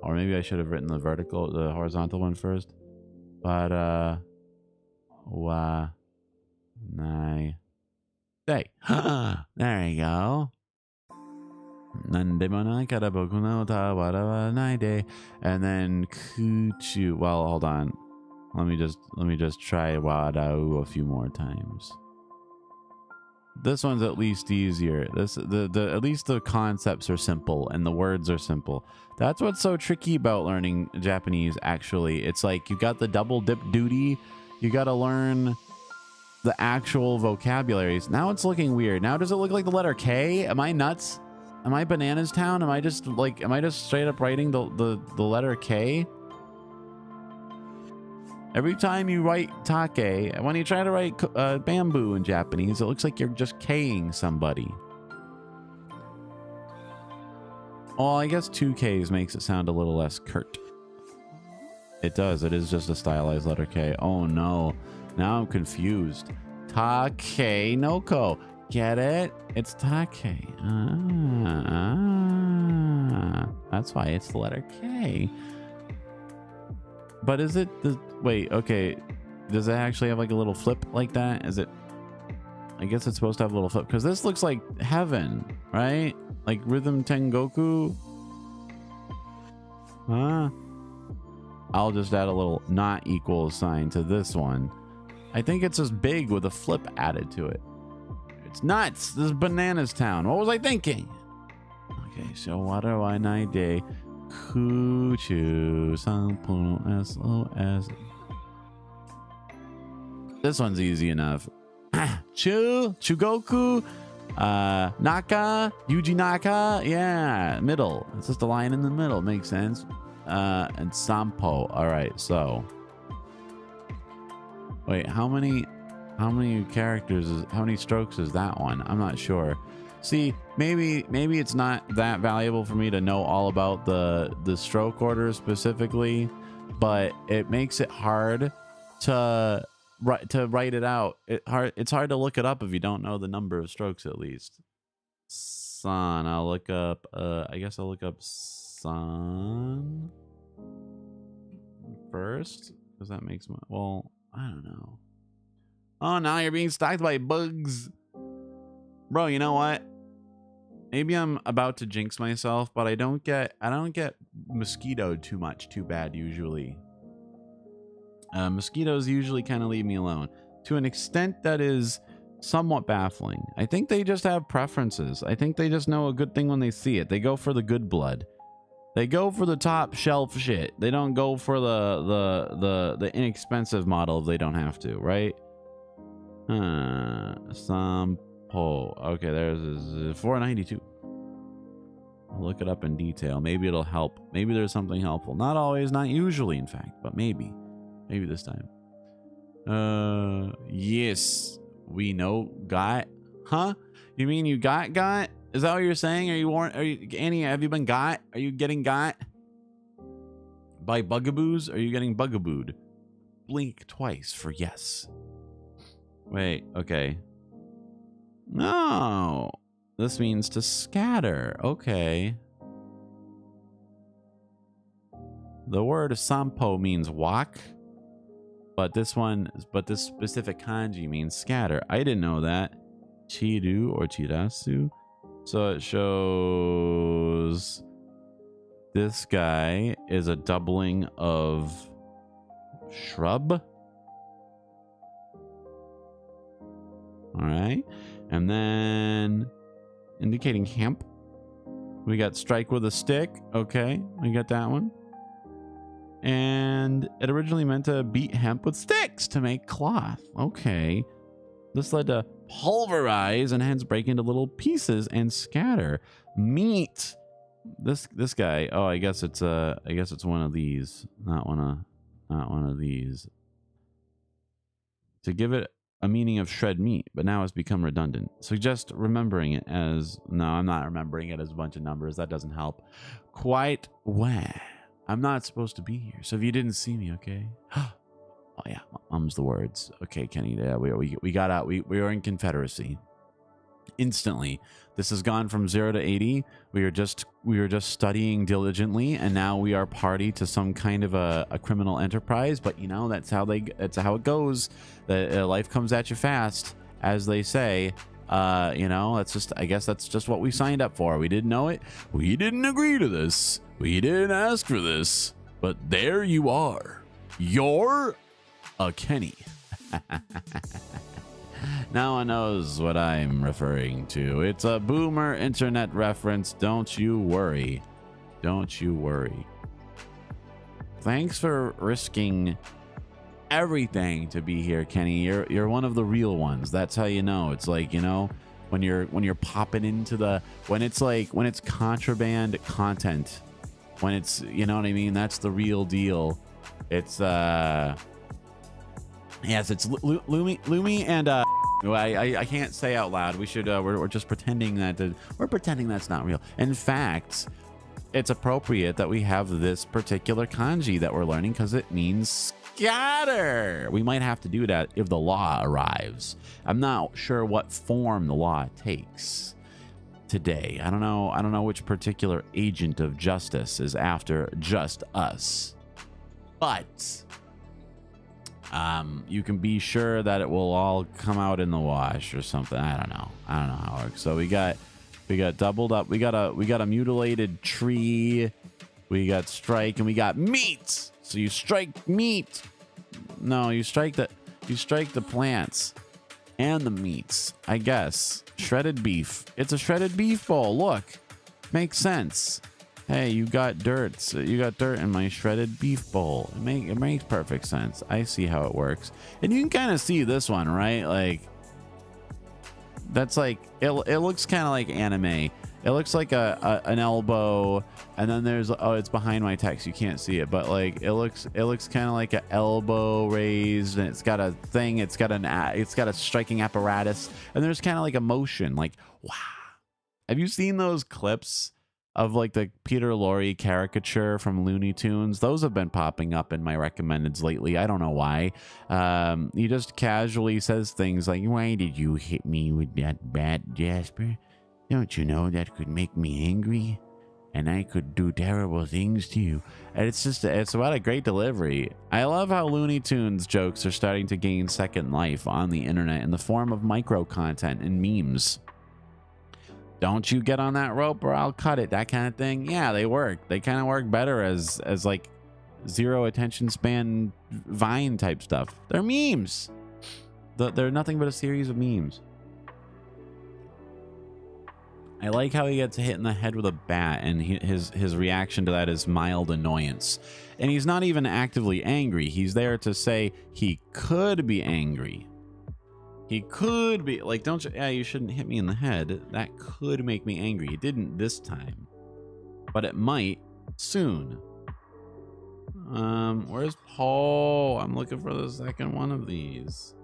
Or maybe I should have written the horizontal one first. Wa nai day. There you go. And then kuchu. Well, hold on. Let me just try wadau a few more times. This one's at least easier. At least the concepts are simple and the words are simple. That's what's so tricky about learning Japanese, actually. It's like you got the double dip duty. You got to learn the actual vocabularies. Now it's looking weird. Now does it look like the letter K? Am I nuts? Am I Bananas Town? Am I just straight up writing the letter K? Every time you write take, when you try to write bamboo in Japanese, it looks like you're just K-ing somebody. Oh, I guess 2 Ks makes it sound a little less curt. It does. It is just a stylized letter K. Oh no. Now I'm confused. Take noko. Get it? It's take. That's why it's the letter K. But is it the wait, okay. Does it actually have like a little flip like that? Is it? I guess it's supposed to have a little flip because this looks like heaven, right? Like Rhythm Tengoku. Huh? I'll just add a little not equal sign to this one. I think it's just big with a flip added to it. It's nuts. This is Bananas Town. What was I thinking? Okay, so what do I need day? Kuchu Sanpo SOS. This one's easy enough. Chugoku, Naka, Yuji Naka. Yeah, middle. It's just a line in the middle. Makes sense. And Sampo. All right, so Wait, how many characters is, how many strokes is that one? I'm not sure. See, maybe it's not that valuable for me to know all about the stroke order specifically, but it makes it hard to write it out. It's hard to look it up if you don't know the number of strokes at least. Sun, I'll look up I guess I'll look up sun first, because that makes my, well, I don't know. Oh, now you're being stalked by bugs. Bro, you know what? Maybe I'm about to jinx myself, but I don't get mosquitoed too bad usually. Mosquitoes usually kind of leave me alone to an extent that is somewhat baffling. I think they just have preferences. I think they just know a good thing when they see it. They go for the good blood. They go for the top shelf shit. They don't go for the inexpensive model if they don't have to, right? Sample. Okay, there's 492. I'll look it up in detail. Maybe it'll help. Maybe there's something helpful. Not always, not usually, in fact, but maybe. Maybe this time. Yes. We know got. Huh? You mean you got? Is that what you're saying? Are you Annie, have you been got? Are you getting got? By bugaboos? Are you getting bugabooed? Blink twice for yes. Wait, okay. No. This means to scatter. Okay. The word sampo means walk. But this specific kanji means scatter. I didn't know that. Chiru or chirasu. So it shows this guy is a doubling of shrub. All right. And then indicating hemp. We got strike with a stick. Okay. We got that one. And it originally meant to beat hemp with sticks to make cloth. Okay. This led to pulverize and hence break into little pieces and scatter. Meat. This guy. Oh, I guess it's one of these. Not one of these. To give it a meaning of shred meat, but now it's become redundant. Suggest remembering it as, no, I'm not remembering it as a bunch of numbers. That doesn't help. Quite well. I'm not supposed to be here, so if you didn't see me, okay? Oh yeah, mum's the words. Okay, Kenny, yeah, we got out. We were in Confederacy. Instantly, this has gone from 0 to 80. We were just studying diligently, and now we are party to some kind of a criminal enterprise. But you know, that's how it goes. Life comes at you fast, as they say. You know, I guess that's just what we signed up for. We didn't know it. We didn't agree to this. We didn't ask for this. But there you are. You're a Kenny. Now one knows what I'm referring to. It's a boomer internet reference. Don't you worry. Don't you worry. Thanks for risking everything to be here, Kenny. You're one of the real ones. That's how you know. It's like, you know, when you're popping into when it's contraband content, when it's, you know what I mean, that's the real deal. It's yes, it's Lumi and I can't say out loud. We should we're just pretending that's not real. In fact, it's appropriate that we have this particular kanji that we're learning because it means scatter. We might have to do that if the law arrives. I'm not sure what form the law takes today. I don't know which particular agent of justice is after just us. But you can be sure that it will all come out in the wash or something. I don't know how it works. So we got doubled up. We got a mutilated tree. We got strike, and we got meat. So you strike meat. No, you strike the plants and the meats, I guess. Shredded beef. It's a shredded beef bowl. Look, makes sense. Hey, you got dirt. You got dirt in my shredded beef bowl. It makes perfect sense. I see how it works. And you can kind of see this one, right? Like, that's like, it looks kind of like anime. It looks like an elbow, and then there's, oh, it's behind my text, you can't see it, but like it looks kind of like an elbow raised, and it's got a thing, it's got a striking apparatus, and there's kind of like a motion, like wow. Have you seen those clips of like the Peter Lorre caricature from Looney Tunes? Those have been popping up in my recommendeds lately. I don't know why. He just casually says things like, "Why did you hit me with that bat, Jasper? Don't you know that could make me angry? And I could do terrible things to you." And it's about a great delivery. I love how Looney Tunes jokes are starting to gain second life on the internet in the form of micro content and memes. Don't you get on that rope or I'll cut it, that kind of thing. Yeah, they work. They kind of work better as like zero attention span Vine type stuff. They're memes. They're nothing but a series of memes. I like how he gets hit in the head with a bat, and his reaction to that is mild annoyance. And he's not even actively angry. He's there to say he could be angry. He could be like, don't you? Yeah, you shouldn't hit me in the head. That could make me angry. It didn't this time, but it might soon. Where's Paul? I'm looking for the second one of these.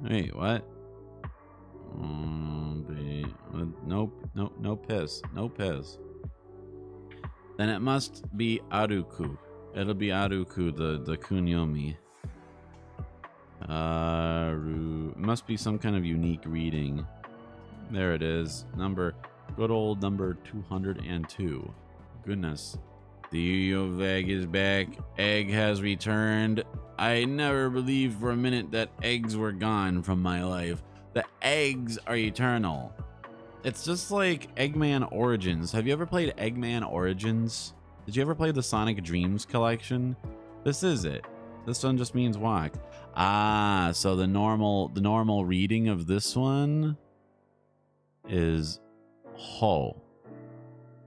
Wait, what? Nope, no piss. Then it must be Aruku. It'll be Aruku, the kunyomi. It must be some kind of unique reading. There it is. Good old number 202. Goodness. The of egg is back. Egg has returned. I never believed for a minute that eggs were gone from my life. The eggs are eternal. It's just like Eggman Origins. Have you ever played Eggman Origins? Did you ever play the Sonic Dreams collection? This is it. This one just means walk. Ah, so the normal reading of this one is ho.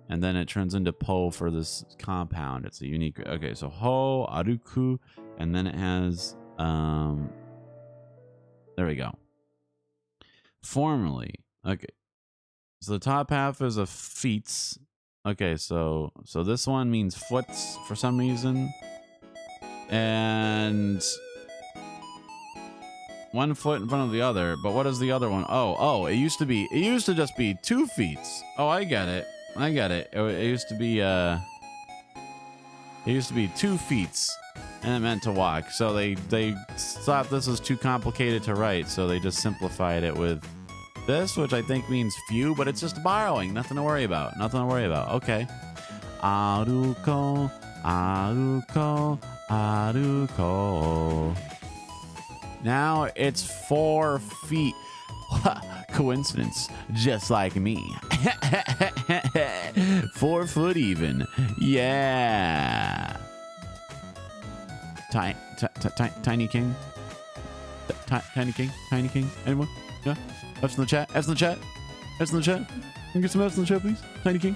And then it turns into po for this compound. It's a unique. Okay, so ho, aruku, and then it has there we go. Formally, okay. So the top half is a feet. Okay, so this one means foots for some reason. And one foot in front of the other, but what is the other one? Oh, it used to just be 2 feet. Oh, I get it. It used to be 2 feet, and it meant to walk. So they thought this was too complicated to write, so they just simplified it with this, which I think means few, but it's just borrowing. Nothing to worry about. Okay. Aruko, aruko, aruko. Now it's 4 feet. Coincidence, just like me. 4 foot even. Yeah. Tiny King. Tiny King. Anyone? Yeah. F's in the chat. Can you get some F's in the chat, please? Tiny King.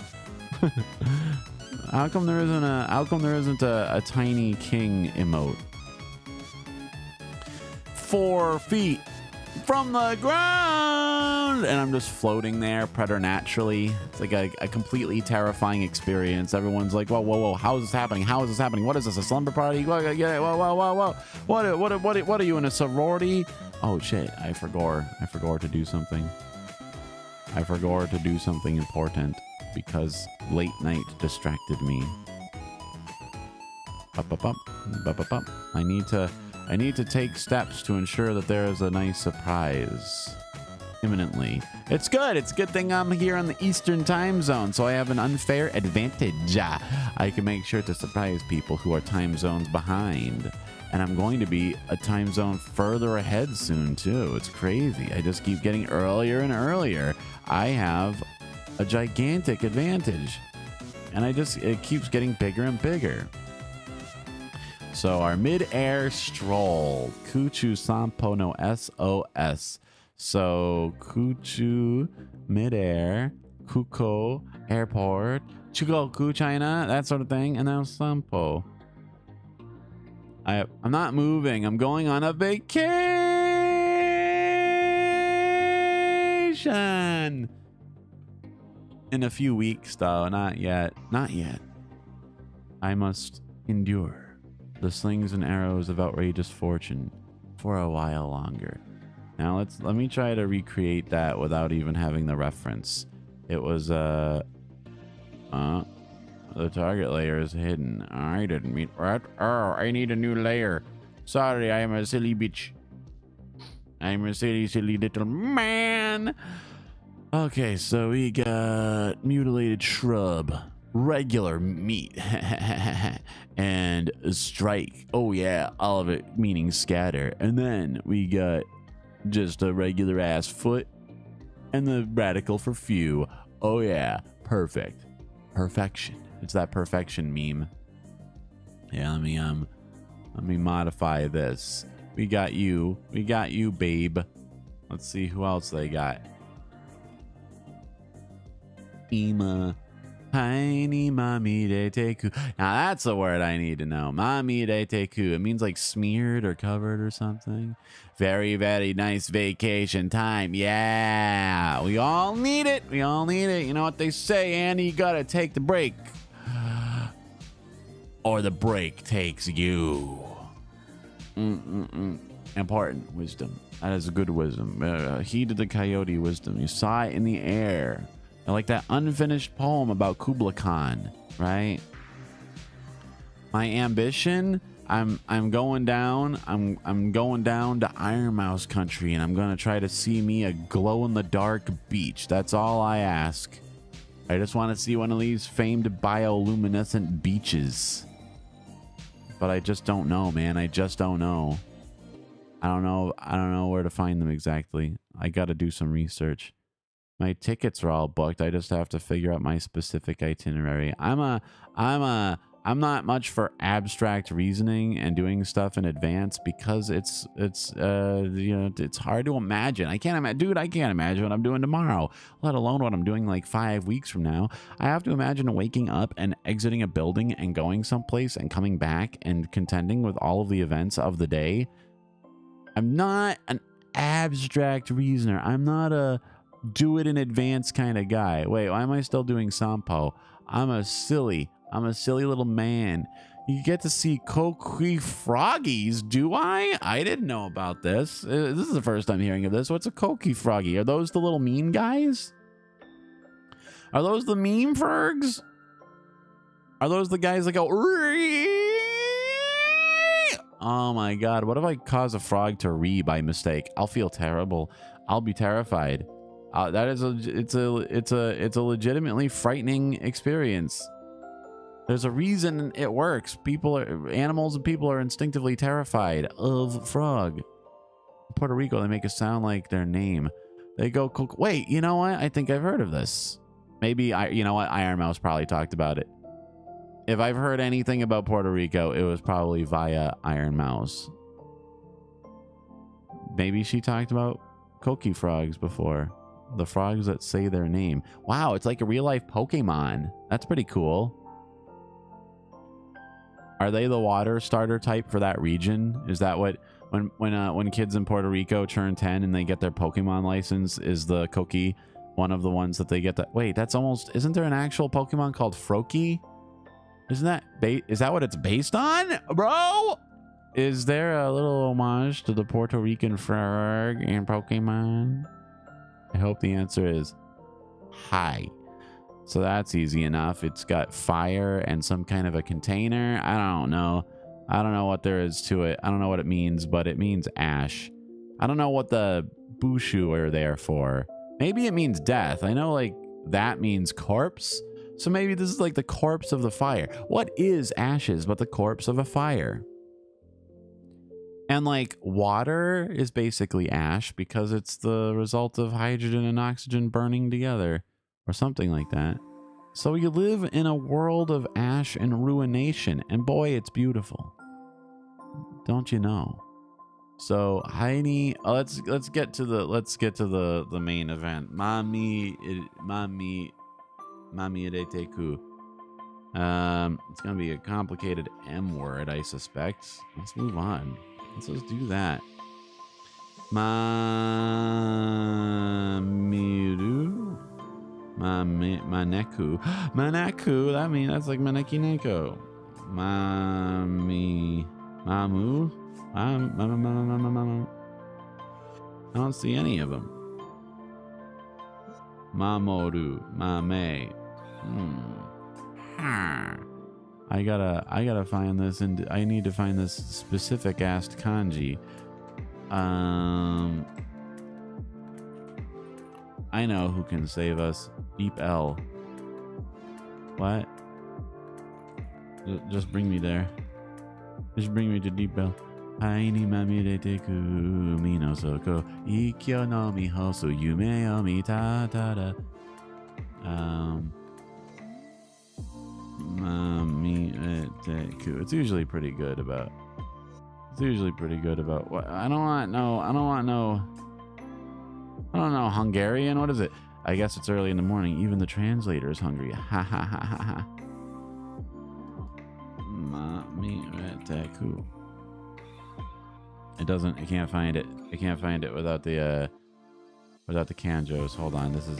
How come there isn't a Tiny King emote? 4 feet from the ground, and I'm just floating there preternaturally. It's like a completely terrifying experience. Everyone's like, whoa, how is this happening? What is this, a slumber party? Whoa. What are you, in a sorority? Oh shit, I forgot to do something. I forgot to do something important because late night distracted me. Up. I need to take steps to ensure that there is a nice surprise imminently. It's good. It's a good thing I'm here on the Eastern time zone, so I have an unfair advantage. I can make sure to surprise people who are time zones behind. And I'm going to be a time zone further ahead soon, too. It's crazy. I just keep getting earlier and earlier. I have a gigantic advantage. And it keeps getting bigger and bigger. So our mid-air stroll, Kuchu Sampo no SOS. So Kuchu, mid-air, Kuko, airport, Chugoku, China, that sort of thing, and now Sampo. I'm not moving. I'm going on a vacation. In a few weeks, though. Not yet. Not yet. I must endure the slings and arrows of outrageous fortune for a while longer. Now let me try to recreate that without even having the reference. It was the target layer is hidden. I didn't mean what? Oh, I need a new layer. Sorry, I am a silly bitch. I'm a silly little man. Okay, so we got mutilated shrub, regular meat, and strike. Oh yeah, all of it meaning scatter. And then we got just a regular ass foot and the radical for few. Oh yeah, perfect. Perfection. It's that perfection meme. Yeah, let me modify this. We got you, babe. Let's see who else they got. Ima. Tiny mami de teku. Now that's a word I need to know. Mami de teku. It means like smeared or covered or something. Very, very nice vacation time. Yeah. We all need it. We all need it. You know what they say, Andy? You gotta take the break. Or the break takes you. Important wisdom. That is good wisdom. Heed of the coyote wisdom. You saw it in the air. Like that unfinished poem about Kubla Khan, right? My ambition, I'm going down. I'm going down to Iron Mouse country, and I'm gonna try to see me a glow in the dark beach. That's all I ask. I just want to see one of these famed bioluminescent beaches. But I just don't know, man. I just don't know. I don't know where to find them exactly. I got to do some research. My tickets are all booked. I just have to figure out my specific itinerary. I'm not much for abstract reasoning and doing stuff in advance because it's you know, it's hard to imagine. I can't imagine what I'm doing tomorrow, let alone what I'm doing like 5 weeks from now. I have to imagine waking up and exiting a building and going someplace and coming back and contending with all of the events of the day. I'm not an abstract reasoner. I'm not a do it in advance kind of guy. Wait, why am I still doing Sampo? I'm a silly little man. You get to see Koki froggies, do I? I didn't know about this. This is the first time hearing of this. What's a Koki froggy? Are those the little meme guys? Are those the meme fergs? Are those the guys that go? Oh my god! What if I cause a frog to by mistake? I'll feel terrible. I'll be terrified. That is it's a legitimately frightening experience. There's a reason it works. Animals and people are instinctively terrified of frog. In Puerto Rico, they make it sound like their name. They go, wait, you know what? I think I've heard of this. Maybe you know what? Iron Mouse probably talked about it. If I've heard anything about Puerto Rico, it was probably via Iron Mouse. Maybe she talked about Koki frogs before. The frogs that say their name. Wow, it's like a real life Pokemon. That's pretty cool. Are they the water starter type for that region? Is that what when kids in Puerto Rico turn 10 and they get their Pokemon license, is the Koki one of the ones that they get? That wait, that's almost, isn't there an actual Pokemon called Froakie? Isn't that is that what it's based on, bro? Is there a little homage to the Puerto Rican frog in Pokemon? I hope the answer is hi. So that's easy enough. It's got fire and some kind of a container. I don't know. I don't know what there is to it. I don't know what it means, but it means ash. I don't know what the Bushu are there for. Maybe it means death. I know like that means corpse. So maybe this is like the corpse of the fire. What is ashes but the corpse of a fire? And like water is basically ash because it's the result of hydrogen and oxygen burning together or something like that. So you live in a world of ash and ruination, and boy, it's beautiful. Don't you know? So Heidi, let's get to the main event. Mami Ereteku. It's gonna be a complicated M word, I suspect. Let's move on. Let's just do that. Mamiru. Maneku. Manaku. That means that's like Maneki Neko. Mami. Mamu. I don't see any of them. Mamoru. Mame. I gotta find this, and I need to find this specific asked kanji. I know who can save us. Deep L. What? Just bring me there. Just bring me to Deep L. Haini mamire teku umi no soko ikkyo no mihosu yume o mitatada. It's usually pretty good about. It's usually pretty good about what I don't want. No, I don't want no. I don't know, Hungarian? What is it? I guess it's early in the morning. Even the translator is hungry. Ha ha ha ha ha. It doesn't. I can't find it. I can't find it without the kanjos. Hold on. This is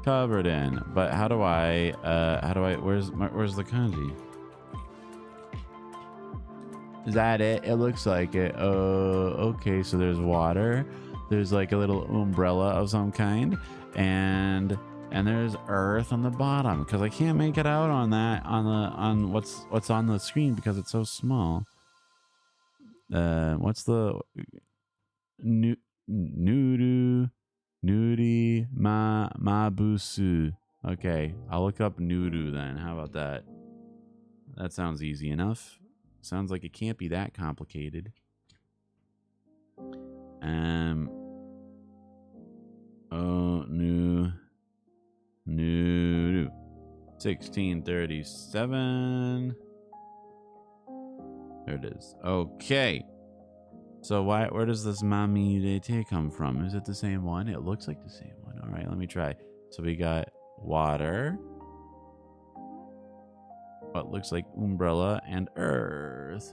covered in. But how do I? Where's the kanji? Is that it? It looks like it. Okay. So there's water. There's like a little umbrella of some kind, and there's earth on the bottom because I can't make it out on that on what's on the screen because it's so small. What's the nudi mabusu? Okay, I'll look up nudu then. How about that? That sounds easy enough. Sounds like it can't be that complicated. Oh, new 1637. There it is. Okay. So where does this mami dete come from? Is it the same one? It looks like the same one. All right, let me try. So we got water, what looks like umbrella, and earth.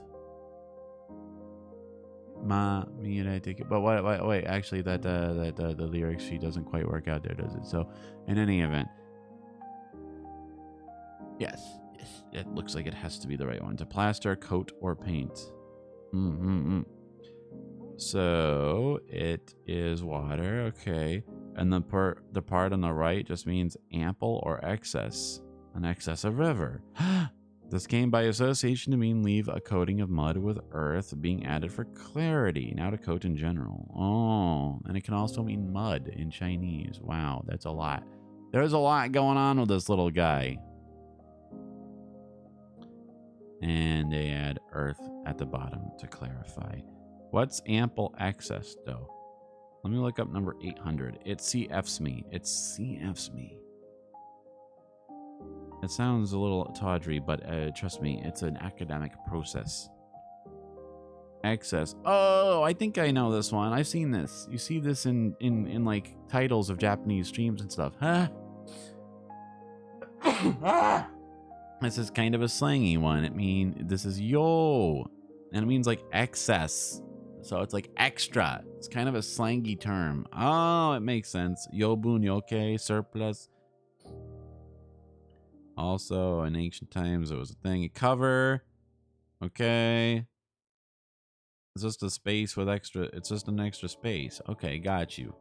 But wait, actually that the lyrics sheet doesn't quite work out there, does it? So in any event, yes, it looks like it has to be the right one. To plaster, coat, or paint. So it is water, okay. And the part on the right just means ample or excess, an excess of river. This came by association to mean leave a coating of mud with earth being added for clarity, now to coat in general. Oh, and it can also mean mud in Chinese. Wow, that's a lot. There's a lot going on with this little guy. And they add earth at the bottom to clarify. What's ample excess, though? Let me look up number 800. It CFs me. It CFs me. It sounds a little tawdry, but trust me, it's an academic process. Excess. Oh, I think I know this one. I've seen this. You see this in like titles of Japanese streams and stuff. Huh? This is kind of a slangy one. This is yo, and it means like excess. So it's like extra. It's kind of a slangy term. Oh, it makes sense. Yobun, yoke, surplus. Also, in ancient times, it was a thing. A cover. Okay. It's just a space with extra. It's just an extra space. Okay, got you.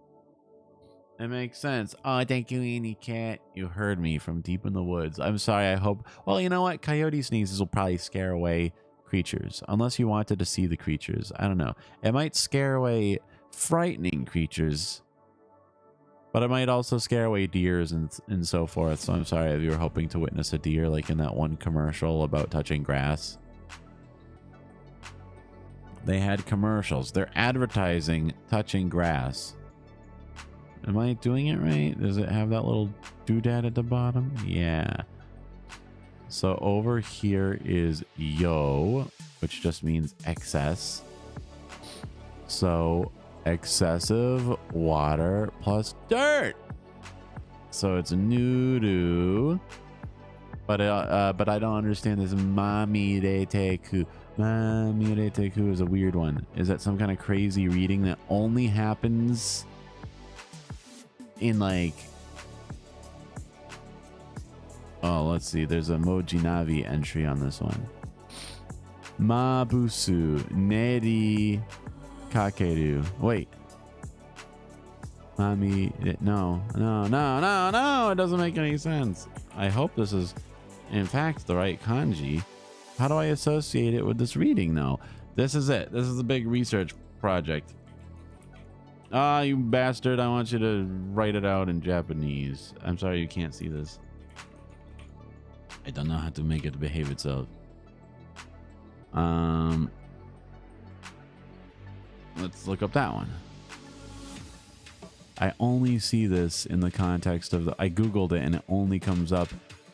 It makes sense. Oh, thank you, Annie Cat. You heard me from deep in the woods. I'm sorry. I hope. Well, you know what? Coyote sneezes will probably scare away creatures. Unless you wanted to see the creatures. I don't know. It might scare away frightening creatures. But it might also scare away deers and so forth. So I'm sorry if you were hoping to witness a deer like in that one commercial about touching grass. They had commercials. They're advertising touching grass. Am I doing it right? Does it have that little doodad at the bottom? Yeah. So over here is yo, which just means excess. So excessive water plus dirt. So it's nudu. But I don't understand this mamire teku. Mamire teku is a weird one. Is that some kind of crazy reading that only happens in like, oh, let's see. There's a Mojinavi entry on this one. Mabusu Neri Kakeru. Wait. Mami, no. It doesn't make any sense. I hope this is, in fact, the right kanji. How do I associate it with this reading, though? This is it. This is a big research project. Ah, you bastard. I want you to write it out in Japanese. I'm sorry you can't see this. I don't know how to make it behave itself. Let's look up that one. I only see this in the context of the, I googled it and it only comes up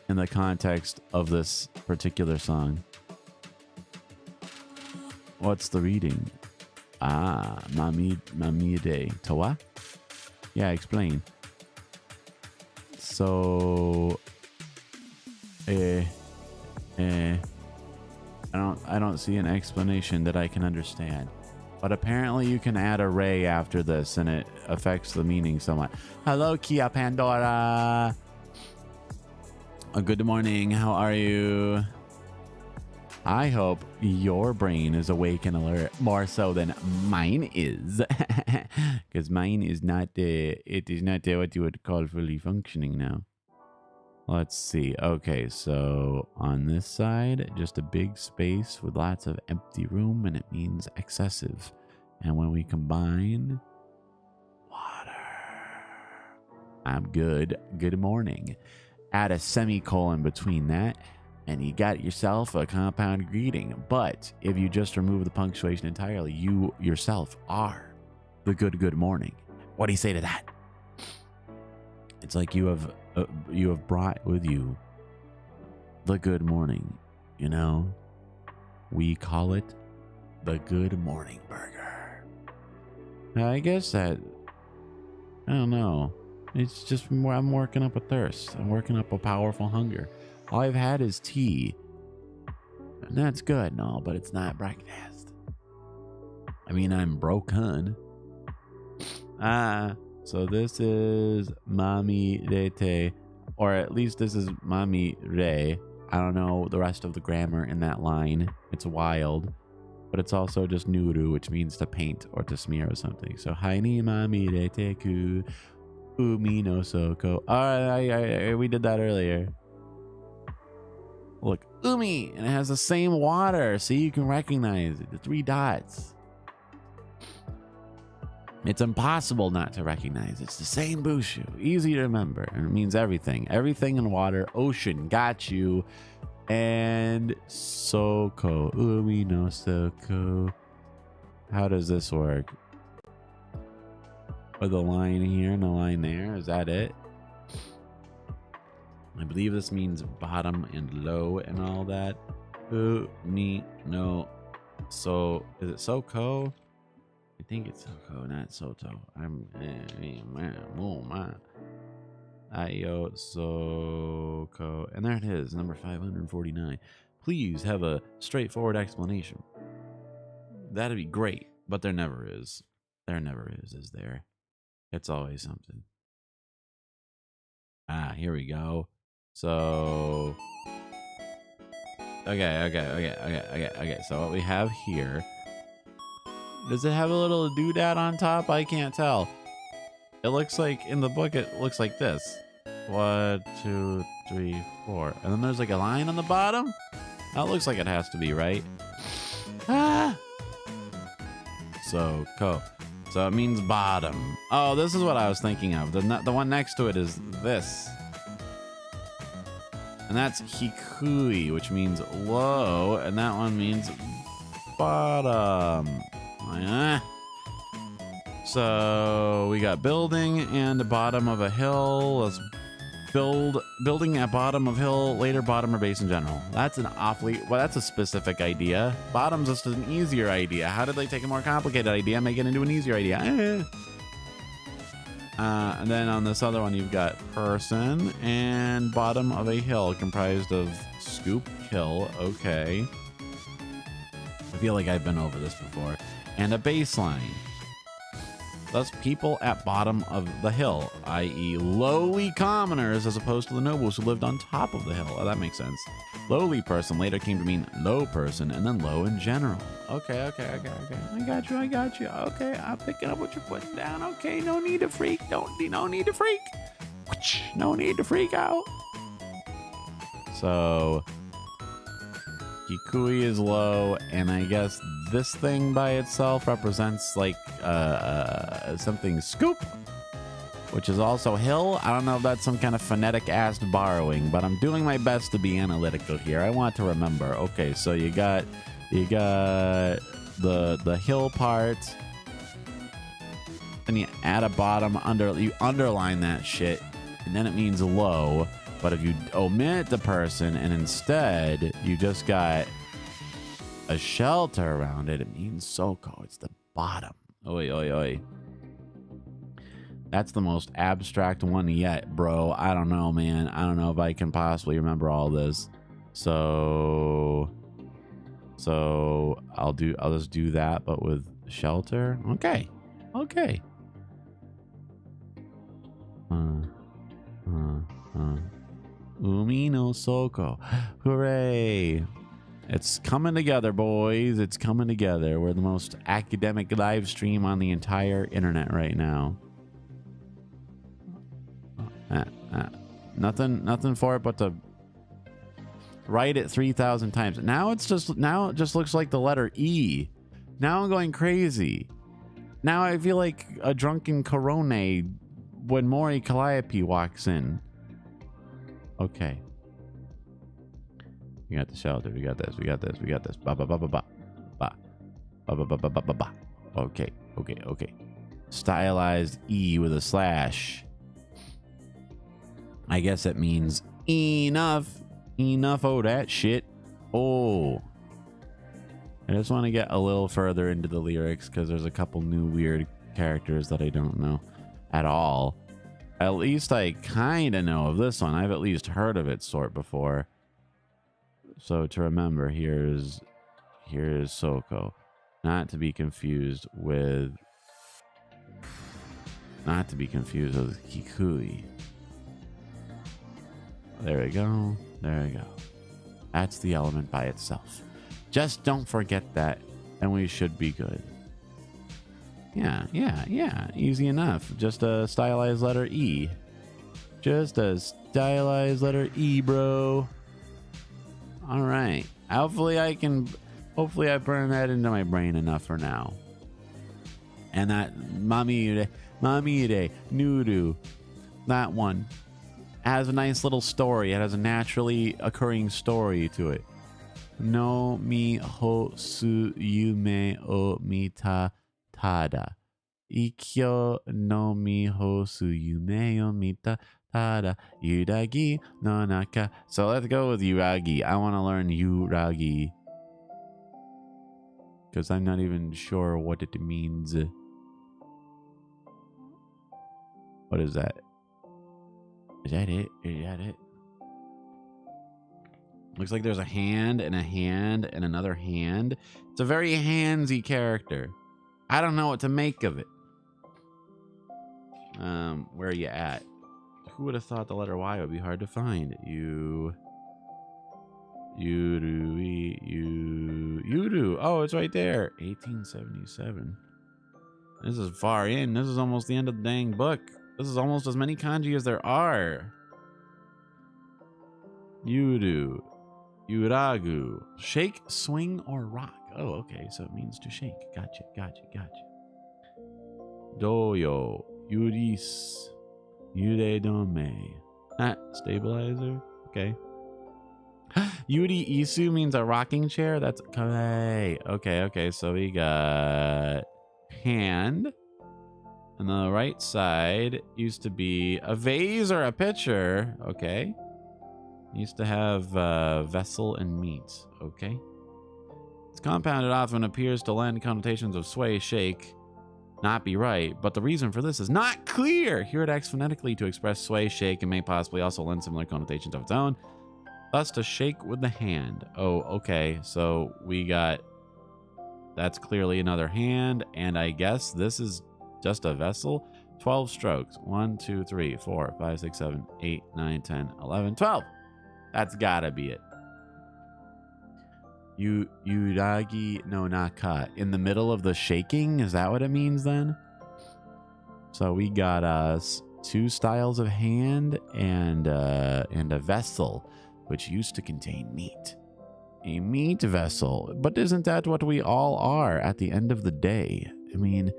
in the context of this particular song. What's the reading? Ah, Mamide Towa? Yeah, explain. So I don't see an explanation that I can understand. But apparently you can add a ray after this and it affects the meaning somewhat. Hello, Kia Pandora. Good morning. How are you? I hope your brain is awake and alert more so than mine is. Because mine is not, it is not what you would call fully functioning now. Let's see. Okay, so on this side, just a big space with lots of empty room, and it means excessive. And when we combine water, I'm good. Good morning. Add a semicolon between that, and you got yourself a compound greeting. But if you just remove the punctuation entirely, you yourself are the good morning. What do you say to that? It's like you have brought with you the good morning, you know? We call it the good morning burger. I guess that, I don't know. It's just, I'm working up a thirst. I'm working up a powerful hunger. All I've had is tea. And that's good and all, but it's not breakfast. I mean, I'm broken. So this is Mami Rete, or at least this is Mami Re. I don't know the rest of the grammar in that line. It's wild, but it's also just nuru, which means to paint or to smear or something. So Haini Mami Rete ku umi no soko. Oh, we did that earlier. Look, umi, and it has the same water, so you can recognize it. The 3 dots. It's impossible not to recognize. It's the same Bushu. Easy to remember. And it means everything. Everything in water. Ocean. Got you. And Soko. Umi no Soko. How does this work? With a line here and a line there. Is that it? I believe this means bottom and low and all that. Umi no So. Is it Soko? I think it's Soko, not Soto. Ayo Soko. And there it is, number 549. Please have a straightforward explanation. That'd be great, but there never is. There never is there? It's always something. Here we go. So, okay. So what we have here. Does it have a little doodad on top? I can't tell. It looks like in the book, it looks like this. 1, 2, 3, 4. And then there's like a line on the bottom. That looks like it has to be, right? So it means bottom. Oh, this is what I was thinking of. The one next to it is this. And that's hikui, which means low. And that one means bottom. So we got building and the bottom of a hill. Let's building at bottom of hill, later bottom or base in general. That's an that's a specific idea. Bottom's just an easier idea. How did they take a more complicated idea and make it into an easier idea? And then on this other one, you've got person and bottom of a hill comprised of scoop hill. Okay. I feel like I've been over this before. And a baseline. thus people at bottom of the hill, i.e. lowly commoners as opposed to the nobles who lived on top of the hill. Oh, that makes sense. Lowly person later came to mean low person and then low in general. Okay. I got you. Okay, I'm picking up what you're putting down. Okay, no need to freak. No need to freak. No need to freak out. So Kikui is low, and I guess this thing by itself represents like something scoop, which is also hill. I don't know if that's some kind of phonetic ass borrowing, but I'm doing my best to be analytical here. I want to remember. Okay, so you got the hill part, and you add a bottom you underline that shit, and then it means low. But if you omit the person and instead you just got a shelter around it, it means Soko. It's the bottom. Oi. That's the most abstract one yet, bro. I don't know, man. I don't know if I can possibly remember all this. So I'll just do that, but with shelter. Okay. Umi no Soko. Hooray. It's coming together, boys. It's coming together. We're the most academic live stream on the entire internet right now. Nothing for it but to write it 3,000 times. Now it just looks like the letter E. Now I'm going crazy. Now I feel like a drunken Corone when Mori Calliope walks in. Okay. We got the shelter. We got this. Ba ba ba ba ba. Ba ba ba ba ba ba ba. Okay. Stylized E with a slash. I guess it means enough. Enough of that shit. Oh. I just want to get a little further into the lyrics because there's a couple new weird characters that I don't know at all. At least I kind of know of this one. I've at least heard of its sort before. So to remember, here's Soko. Not to be confused with Kikui. There we go. That's the element by itself. Just don't forget that, and we should be good. Yeah. Easy enough. Just a stylized letter E. Just a stylized letter E, bro. All right. Hopefully I burn that into my brain enough for now. And that Mamire, Nudu, that one has a nice little story. It has a naturally occurring story to it. No mi ho su yume o mita tada. Ikkyo no mi ho su yume o mita tada. Yuragi no naka. So let's go with Yuragi. I want to learn Yuragi, because I'm not even sure what it means. What is that? Is that it? Looks like there's a hand and a hand and another hand. It's a very handsy character. I don't know what to make of it. Where are you at? Who would have thought the letter Y would be hard to find? You do. Oh, it's right there. 1877. This is far in. This is almost the end of the dang book. This is almost as many kanji as there are. Yudu. Yuragu. Shake, swing, or rock. Oh, okay. So it means to shake. Gotcha. Doyo. Yuris. Yuredome. Stabilizer. Okay. Yuri Isu means a rocking chair. That's okay. So we got hand. And the right side used to be a vase or a pitcher. Okay. Used to have vessel and meat. Okay. It's compounded often appears to lend connotations of sway, shake, not be right, but the reason for this is not clear. Here it acts phonetically to express sway, shake, and may possibly also lend similar connotations of its own. Thus, to shake with the hand. Oh, okay. So we got... That's clearly another hand, and I guess this is Just a vessel? 12 strokes. 1, 2, 3, 4, 5, 6, 7, 8, 9, 10, 11, 12. That's gotta be it. Yuragi no naka. In the middle of the shaking? Is that what it means then? So we got us 2 styles of hand and a vessel, which used to contain meat. A meat vessel. But isn't that what we all are at the end of the day? I mean,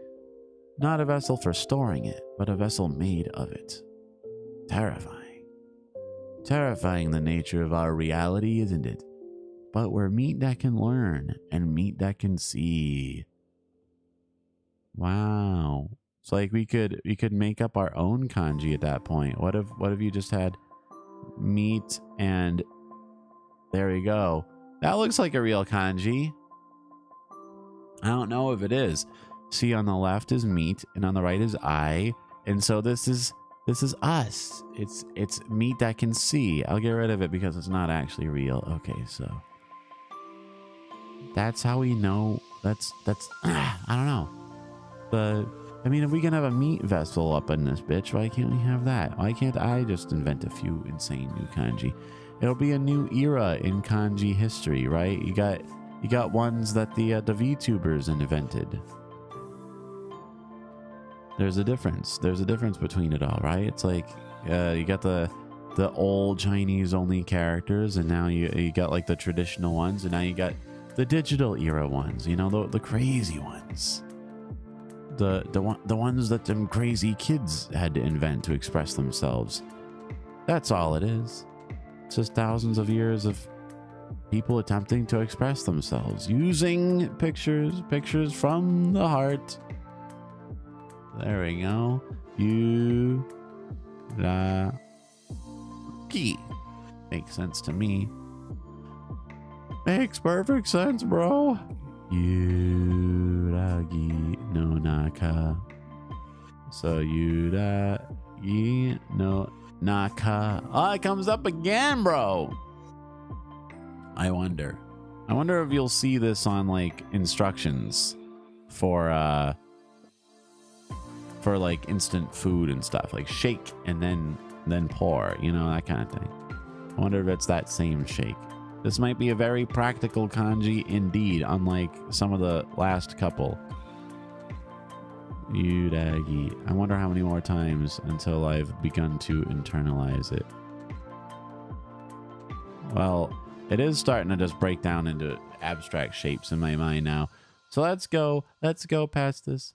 not a vessel for storing it, but a vessel made of it. Terrifying. Terrifying the nature of our reality, isn't it? But we're meat that can learn and meat that can see. Wow. It's like we could make up our own kanji at that point. What if you just had meat and there we go. That looks like a real kanji. I don't know if it is. See, on the left is meat and on the right is I. And so this is us. It's meat that can see. I'll get rid of it because it's not actually real. Okay, so that's how we know. That's I don't know. But I mean, if we can have a meat vessel up in this bitch, why can't we have that? Why can't I just invent a few insane new kanji? It'll be a new era in kanji history, right? You got ones that the Vtubers invented. There's a difference. There's a difference between it all, right? It's like you got the old Chinese only characters, and now you got like the traditional ones, and now you got the digital era ones. You know, the crazy ones. The ones that them crazy kids had to invent to express themselves. That's all it is. It's just thousands of years of people attempting to express themselves using pictures from the heart. There we go. Yuragi. Makes sense to me. Makes perfect sense, bro. Yuragi no naka. So Yuragi no naka. Oh, it comes up again, bro. I wonder if you'll see this on like instructions for like instant food and stuff, like shake and then pour, you know, that kind of thing. I wonder if it's that same shake. This might be a very practical kanji indeed, unlike some of the last couple. Yuragi. I wonder how many more times until I've begun to internalize it. Well, it is starting to just break down into abstract shapes in my mind now. So let's go past this.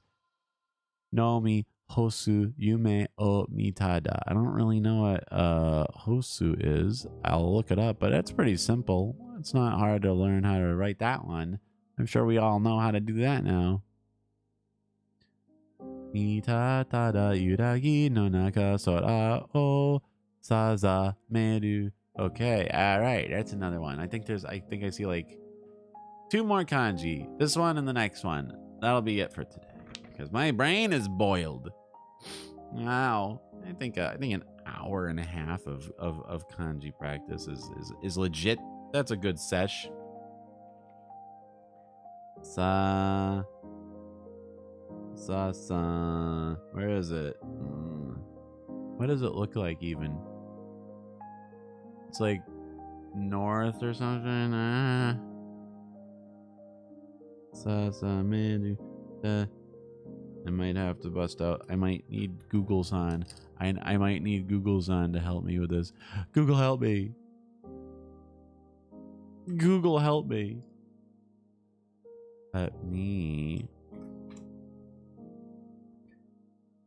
Nomi Hosu Yume o Mitada. I don't really know what Hosu is. I'll look it up, but it's pretty simple. It's not hard to learn how to write that one. I'm sure we all know how to do that now. Mitada Yuragi no naka sora o saza meru. Okay, all right, that's another one. I think I see like 2 more kanji. This one and the next one. That'll be it for today. Because my brain is boiled. Wow. I think an hour and a half of kanji practice is legit. That's a good sesh. Sa. Where is it? What does it look like even? It's like north or something. I might have to bust out. I might need Google's on. I might need Google's on to help me with this. Google, help me. Google, help me. Let me.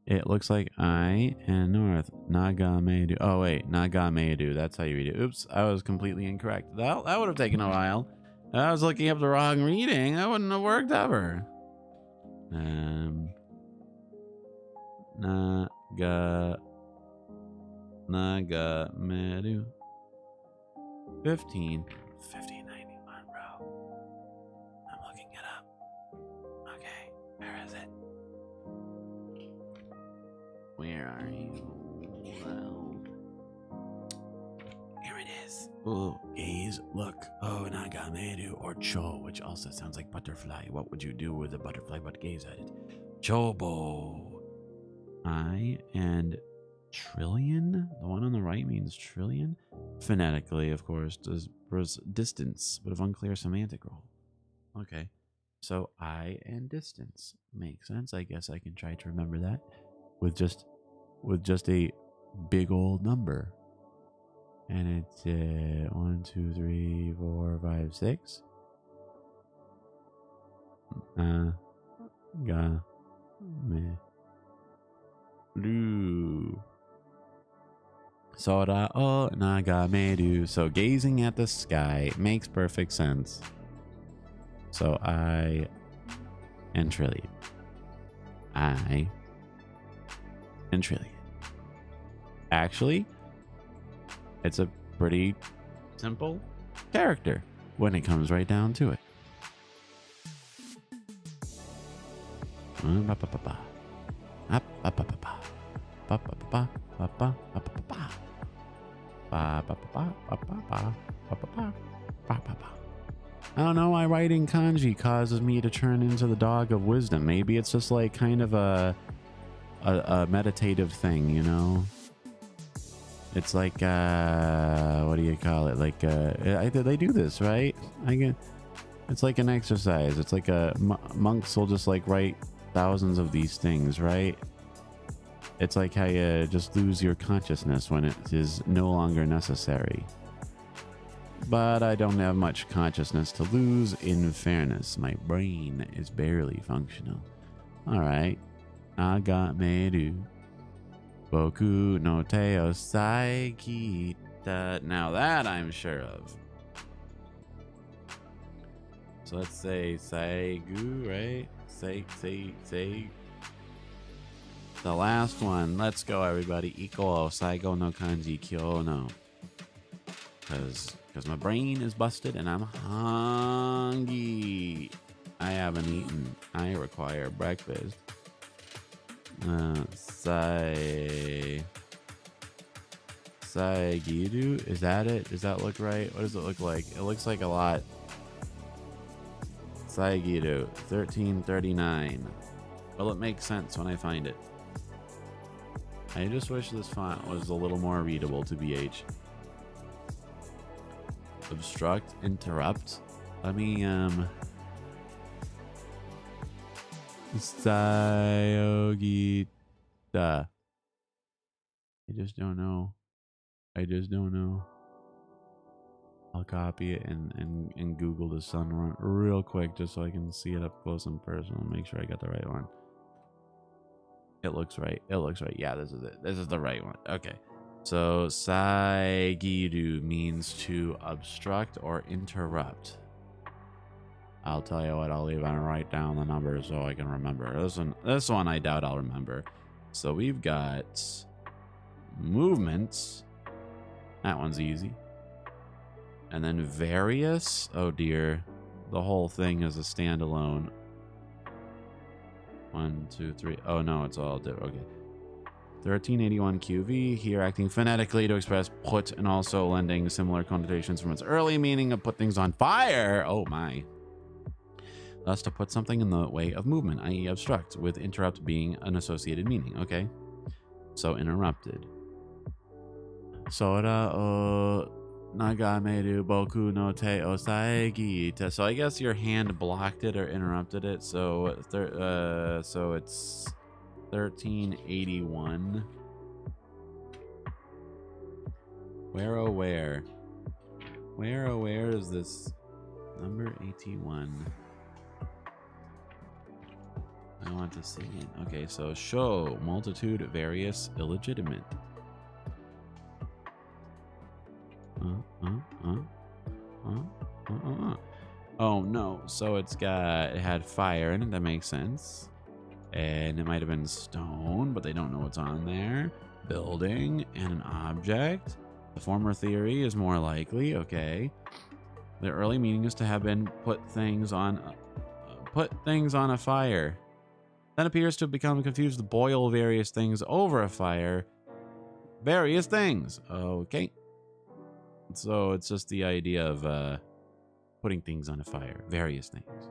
It looks like I and north. Nagamedu. Oh, wait. Nagamedu. That's how you read it. Oops. I was completely incorrect. That would have taken a while. I was looking up the wrong reading. That wouldn't have worked ever. Nagamedu. 1591, bro. I'm looking it up. Okay, where is it? Where are you? Well, here it is. Oh, gaze, look. Oh, Nagamedu or Cho, which also sounds like butterfly. What would you do with a butterfly but gaze at it? Chobo. I and trillion. The one on the right means trillion. Phonetically, of course, does distance, but of unclear semantic role. Okay, so I and distance makes sense. I guess I can try to remember that with just a big old number. And it's 1, 2, 3, 4, 5, 6. Ga me do. Sora o nagameru. So gazing at the sky makes perfect sense. So I and trillion. I and trillion. Actually, it's a pretty simple character when it comes right down to it. I don't know why writing kanji causes me to turn into the dog of wisdom. Maybe it's just like kind of a meditative thing, you know? It's like what do you call it? Like they do this, right? It's like an exercise. It's like monks will just like write thousands of these things, right? It's like how you just lose your consciousness when it is no longer necessary. But I don't have much consciousness to lose, in fairness. My brain is barely functional. Alright. Nagameru. Boku no te osai kita. Now that I'm sure of. So let's say Saigu, right? Say. The last one. Let's go, everybody. Iko Saigo no kanji kyo no. Because my brain is busted and I'm hungry. I haven't eaten. I require breakfast. Saigiru? Is that it? Does that look right? What does it look like? It looks like a lot. Saigiru, 1339. Well, it makes sense when I find it. I just wish this font was a little more readable to BH. Obstruct, interrupt. Let me Sayogita. I just don't know. I'll copy it and Google the sun run real quick just so I can see it up close and personal and make sure I got the right one. It looks right. Yeah, this is it. This is the right one. Okay. So Saigiru means to obstruct or interrupt. I'll tell you what, I'll leave and write down the numbers so I can remember. This one I doubt I'll remember. So we've got movements. That one's easy. And then various. Oh dear. The whole thing is a standalone. 1, 2, 3. Oh no, it's all different. Okay. 1381 QV, here acting phonetically to express put and also lending similar connotations from its early meaning of put things on fire. Oh my. Thus to put something in the way of movement, i.e. obstruct, with interrupt being an associated meaning. Okay. So interrupted. Sora o nagameru boku no te o saigita. So I guess your hand blocked it or interrupted it. So it's 1381. Where is this number? 81. I want to see it. Okay, so show multitude various illegitimate. Oh no, so it had fire in it. That makes sense. And it might have been stone, but they don't know what's on there. Building and an object. The former theory is more likely. Okay. The early meaning is to have been put things on a fire. Then appears to have become confused to boil various things over a fire. Various things. Okay. So it's just the idea of putting things on a fire. Various things.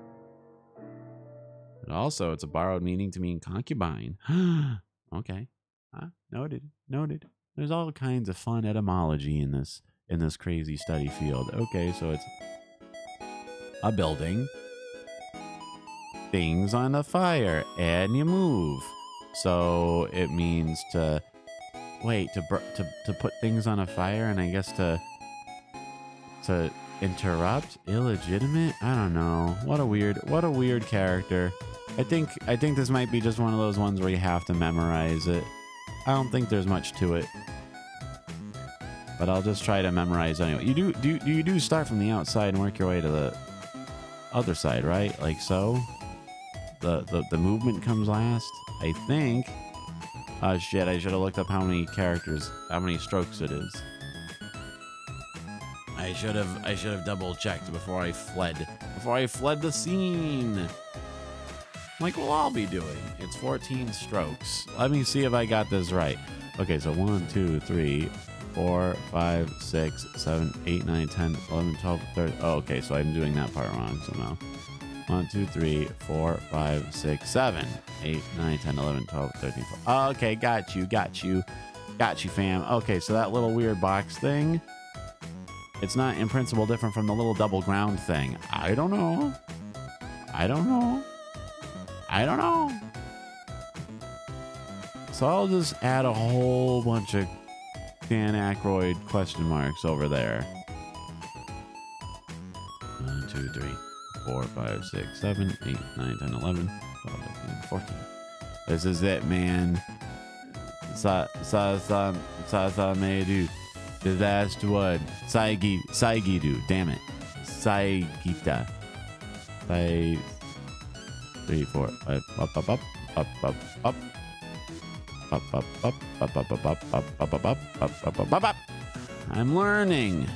But also, it's a borrowed meaning to mean concubine. Okay. Noted. Noted. There's all kinds of fun etymology in this crazy study field. Okay, so it's a building, things on the fire, and you move. So it means to wait to put things on a fire, and I guess to interrupt, illegitimate. I don't know. What a weird character. I think this might be just one of those ones where you have to memorize it. I don't think there's much to it, but I'll just try to memorize anyway. You do start from the outside and work your way to the other side, right? Like so. The movement comes last, I think. Oh shit! I should have looked up how many strokes it is. I should have double checked before I fled the scene. Like we'll all be doing. It's 14 strokes. Let me see if I got this right. Okay, so 1, 2, 3, 4, 5, 6, 7, 8, 9, 10, 11, 12, 13. Oh, okay, so I'm doing that part wrong somehow. 1, 2, 3, 4, 5, 6, 7, 8, 9, 10, 11, 12, 13, 14. Okay, got you, fam. Okay, so that little weird box thing, it's not in principle different from the little double ground thing. I don't know. So I'll just add a whole bunch of Dan Aykroyd question marks over there. 1, 2, 3, 4, 5, 6, 7, 8, 9, 10, 11, 12, 13, 14. This is it, man. Sa medu. The last one. Saigidu. Damn it. Saigita. 3, 4, 5. Up. I'm learning.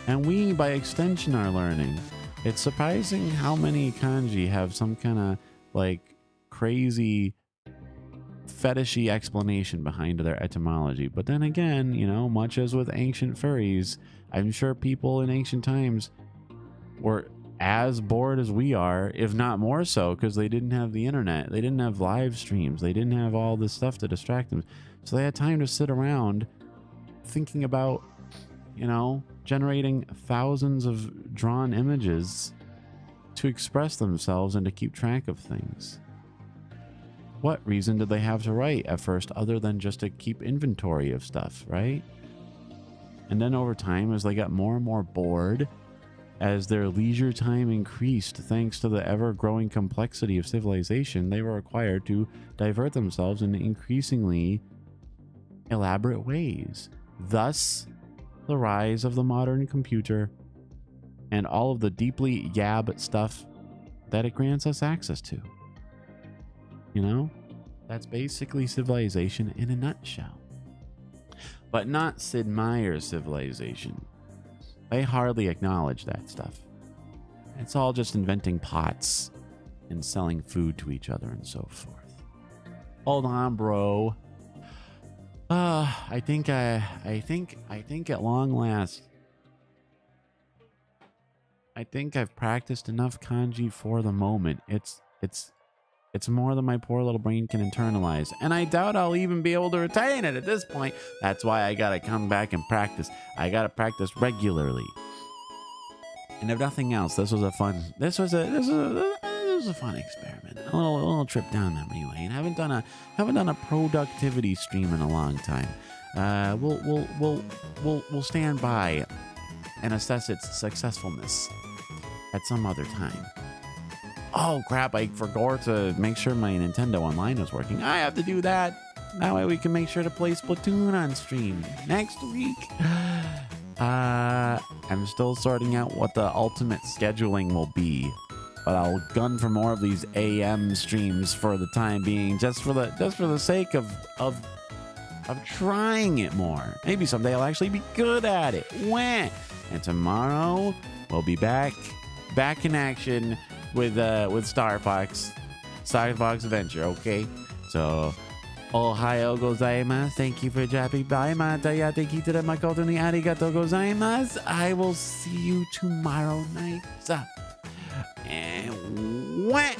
And we, by extension, are learning. It's surprising how many kanji have some kind of like crazy fetishy explanation behind their etymology. But then again, you know, much as with ancient furries, I'm sure people in ancient times were as bored as we are, if not more so, because they didn't have the internet, they didn't have live streams, they didn't have all this stuff to distract them. So they had time to sit around thinking about, you know, generating thousands of drawn images to express themselves and to keep track of things. What reason did they have to write at first other than just to keep inventory of stuff, right? And then over time, as they got more and more bored, as their leisure time increased thanks to the ever-growing complexity of civilization, they were required to divert themselves in increasingly elaborate ways. Thus, the rise of the modern computer and all of the deeply yab stuff that it grants us access to. You know, that's basically civilization in a nutshell. But not Sid Meier's civilization. They hardly acknowledge that stuff. It's all just inventing pots and selling food to each other and so forth. Hold on, bro. I think at long last, I think I've practiced enough kanji for the moment. It's more than my poor little brain can internalize, and I doubt I'll even be able to retain it at this point. That's why I gotta come back and practice. I gotta practice regularly. And if nothing else, this was a fun experiment. A little trip down memory lane. Haven't done a productivity stream in a long time. We'll stand by and assess its successfulness at some other time. Oh crap, I forgot to make sure my Nintendo Online was working. I have to do that. That way we can make sure to play Splatoon on stream next week. I'm still sorting out what the ultimate scheduling will be, but I'll gun for more of these AM streams for the time being, just for the sake of trying it more. Maybe someday I'll actually be good at it. When? And tomorrow we'll be back in action with Star Fox Adventure, okay? So, ohayo gozaimasu. Thank you for dropping by. Mata yate kitere makoto ni arigatou gozaimasu. I will see you tomorrow night. And when?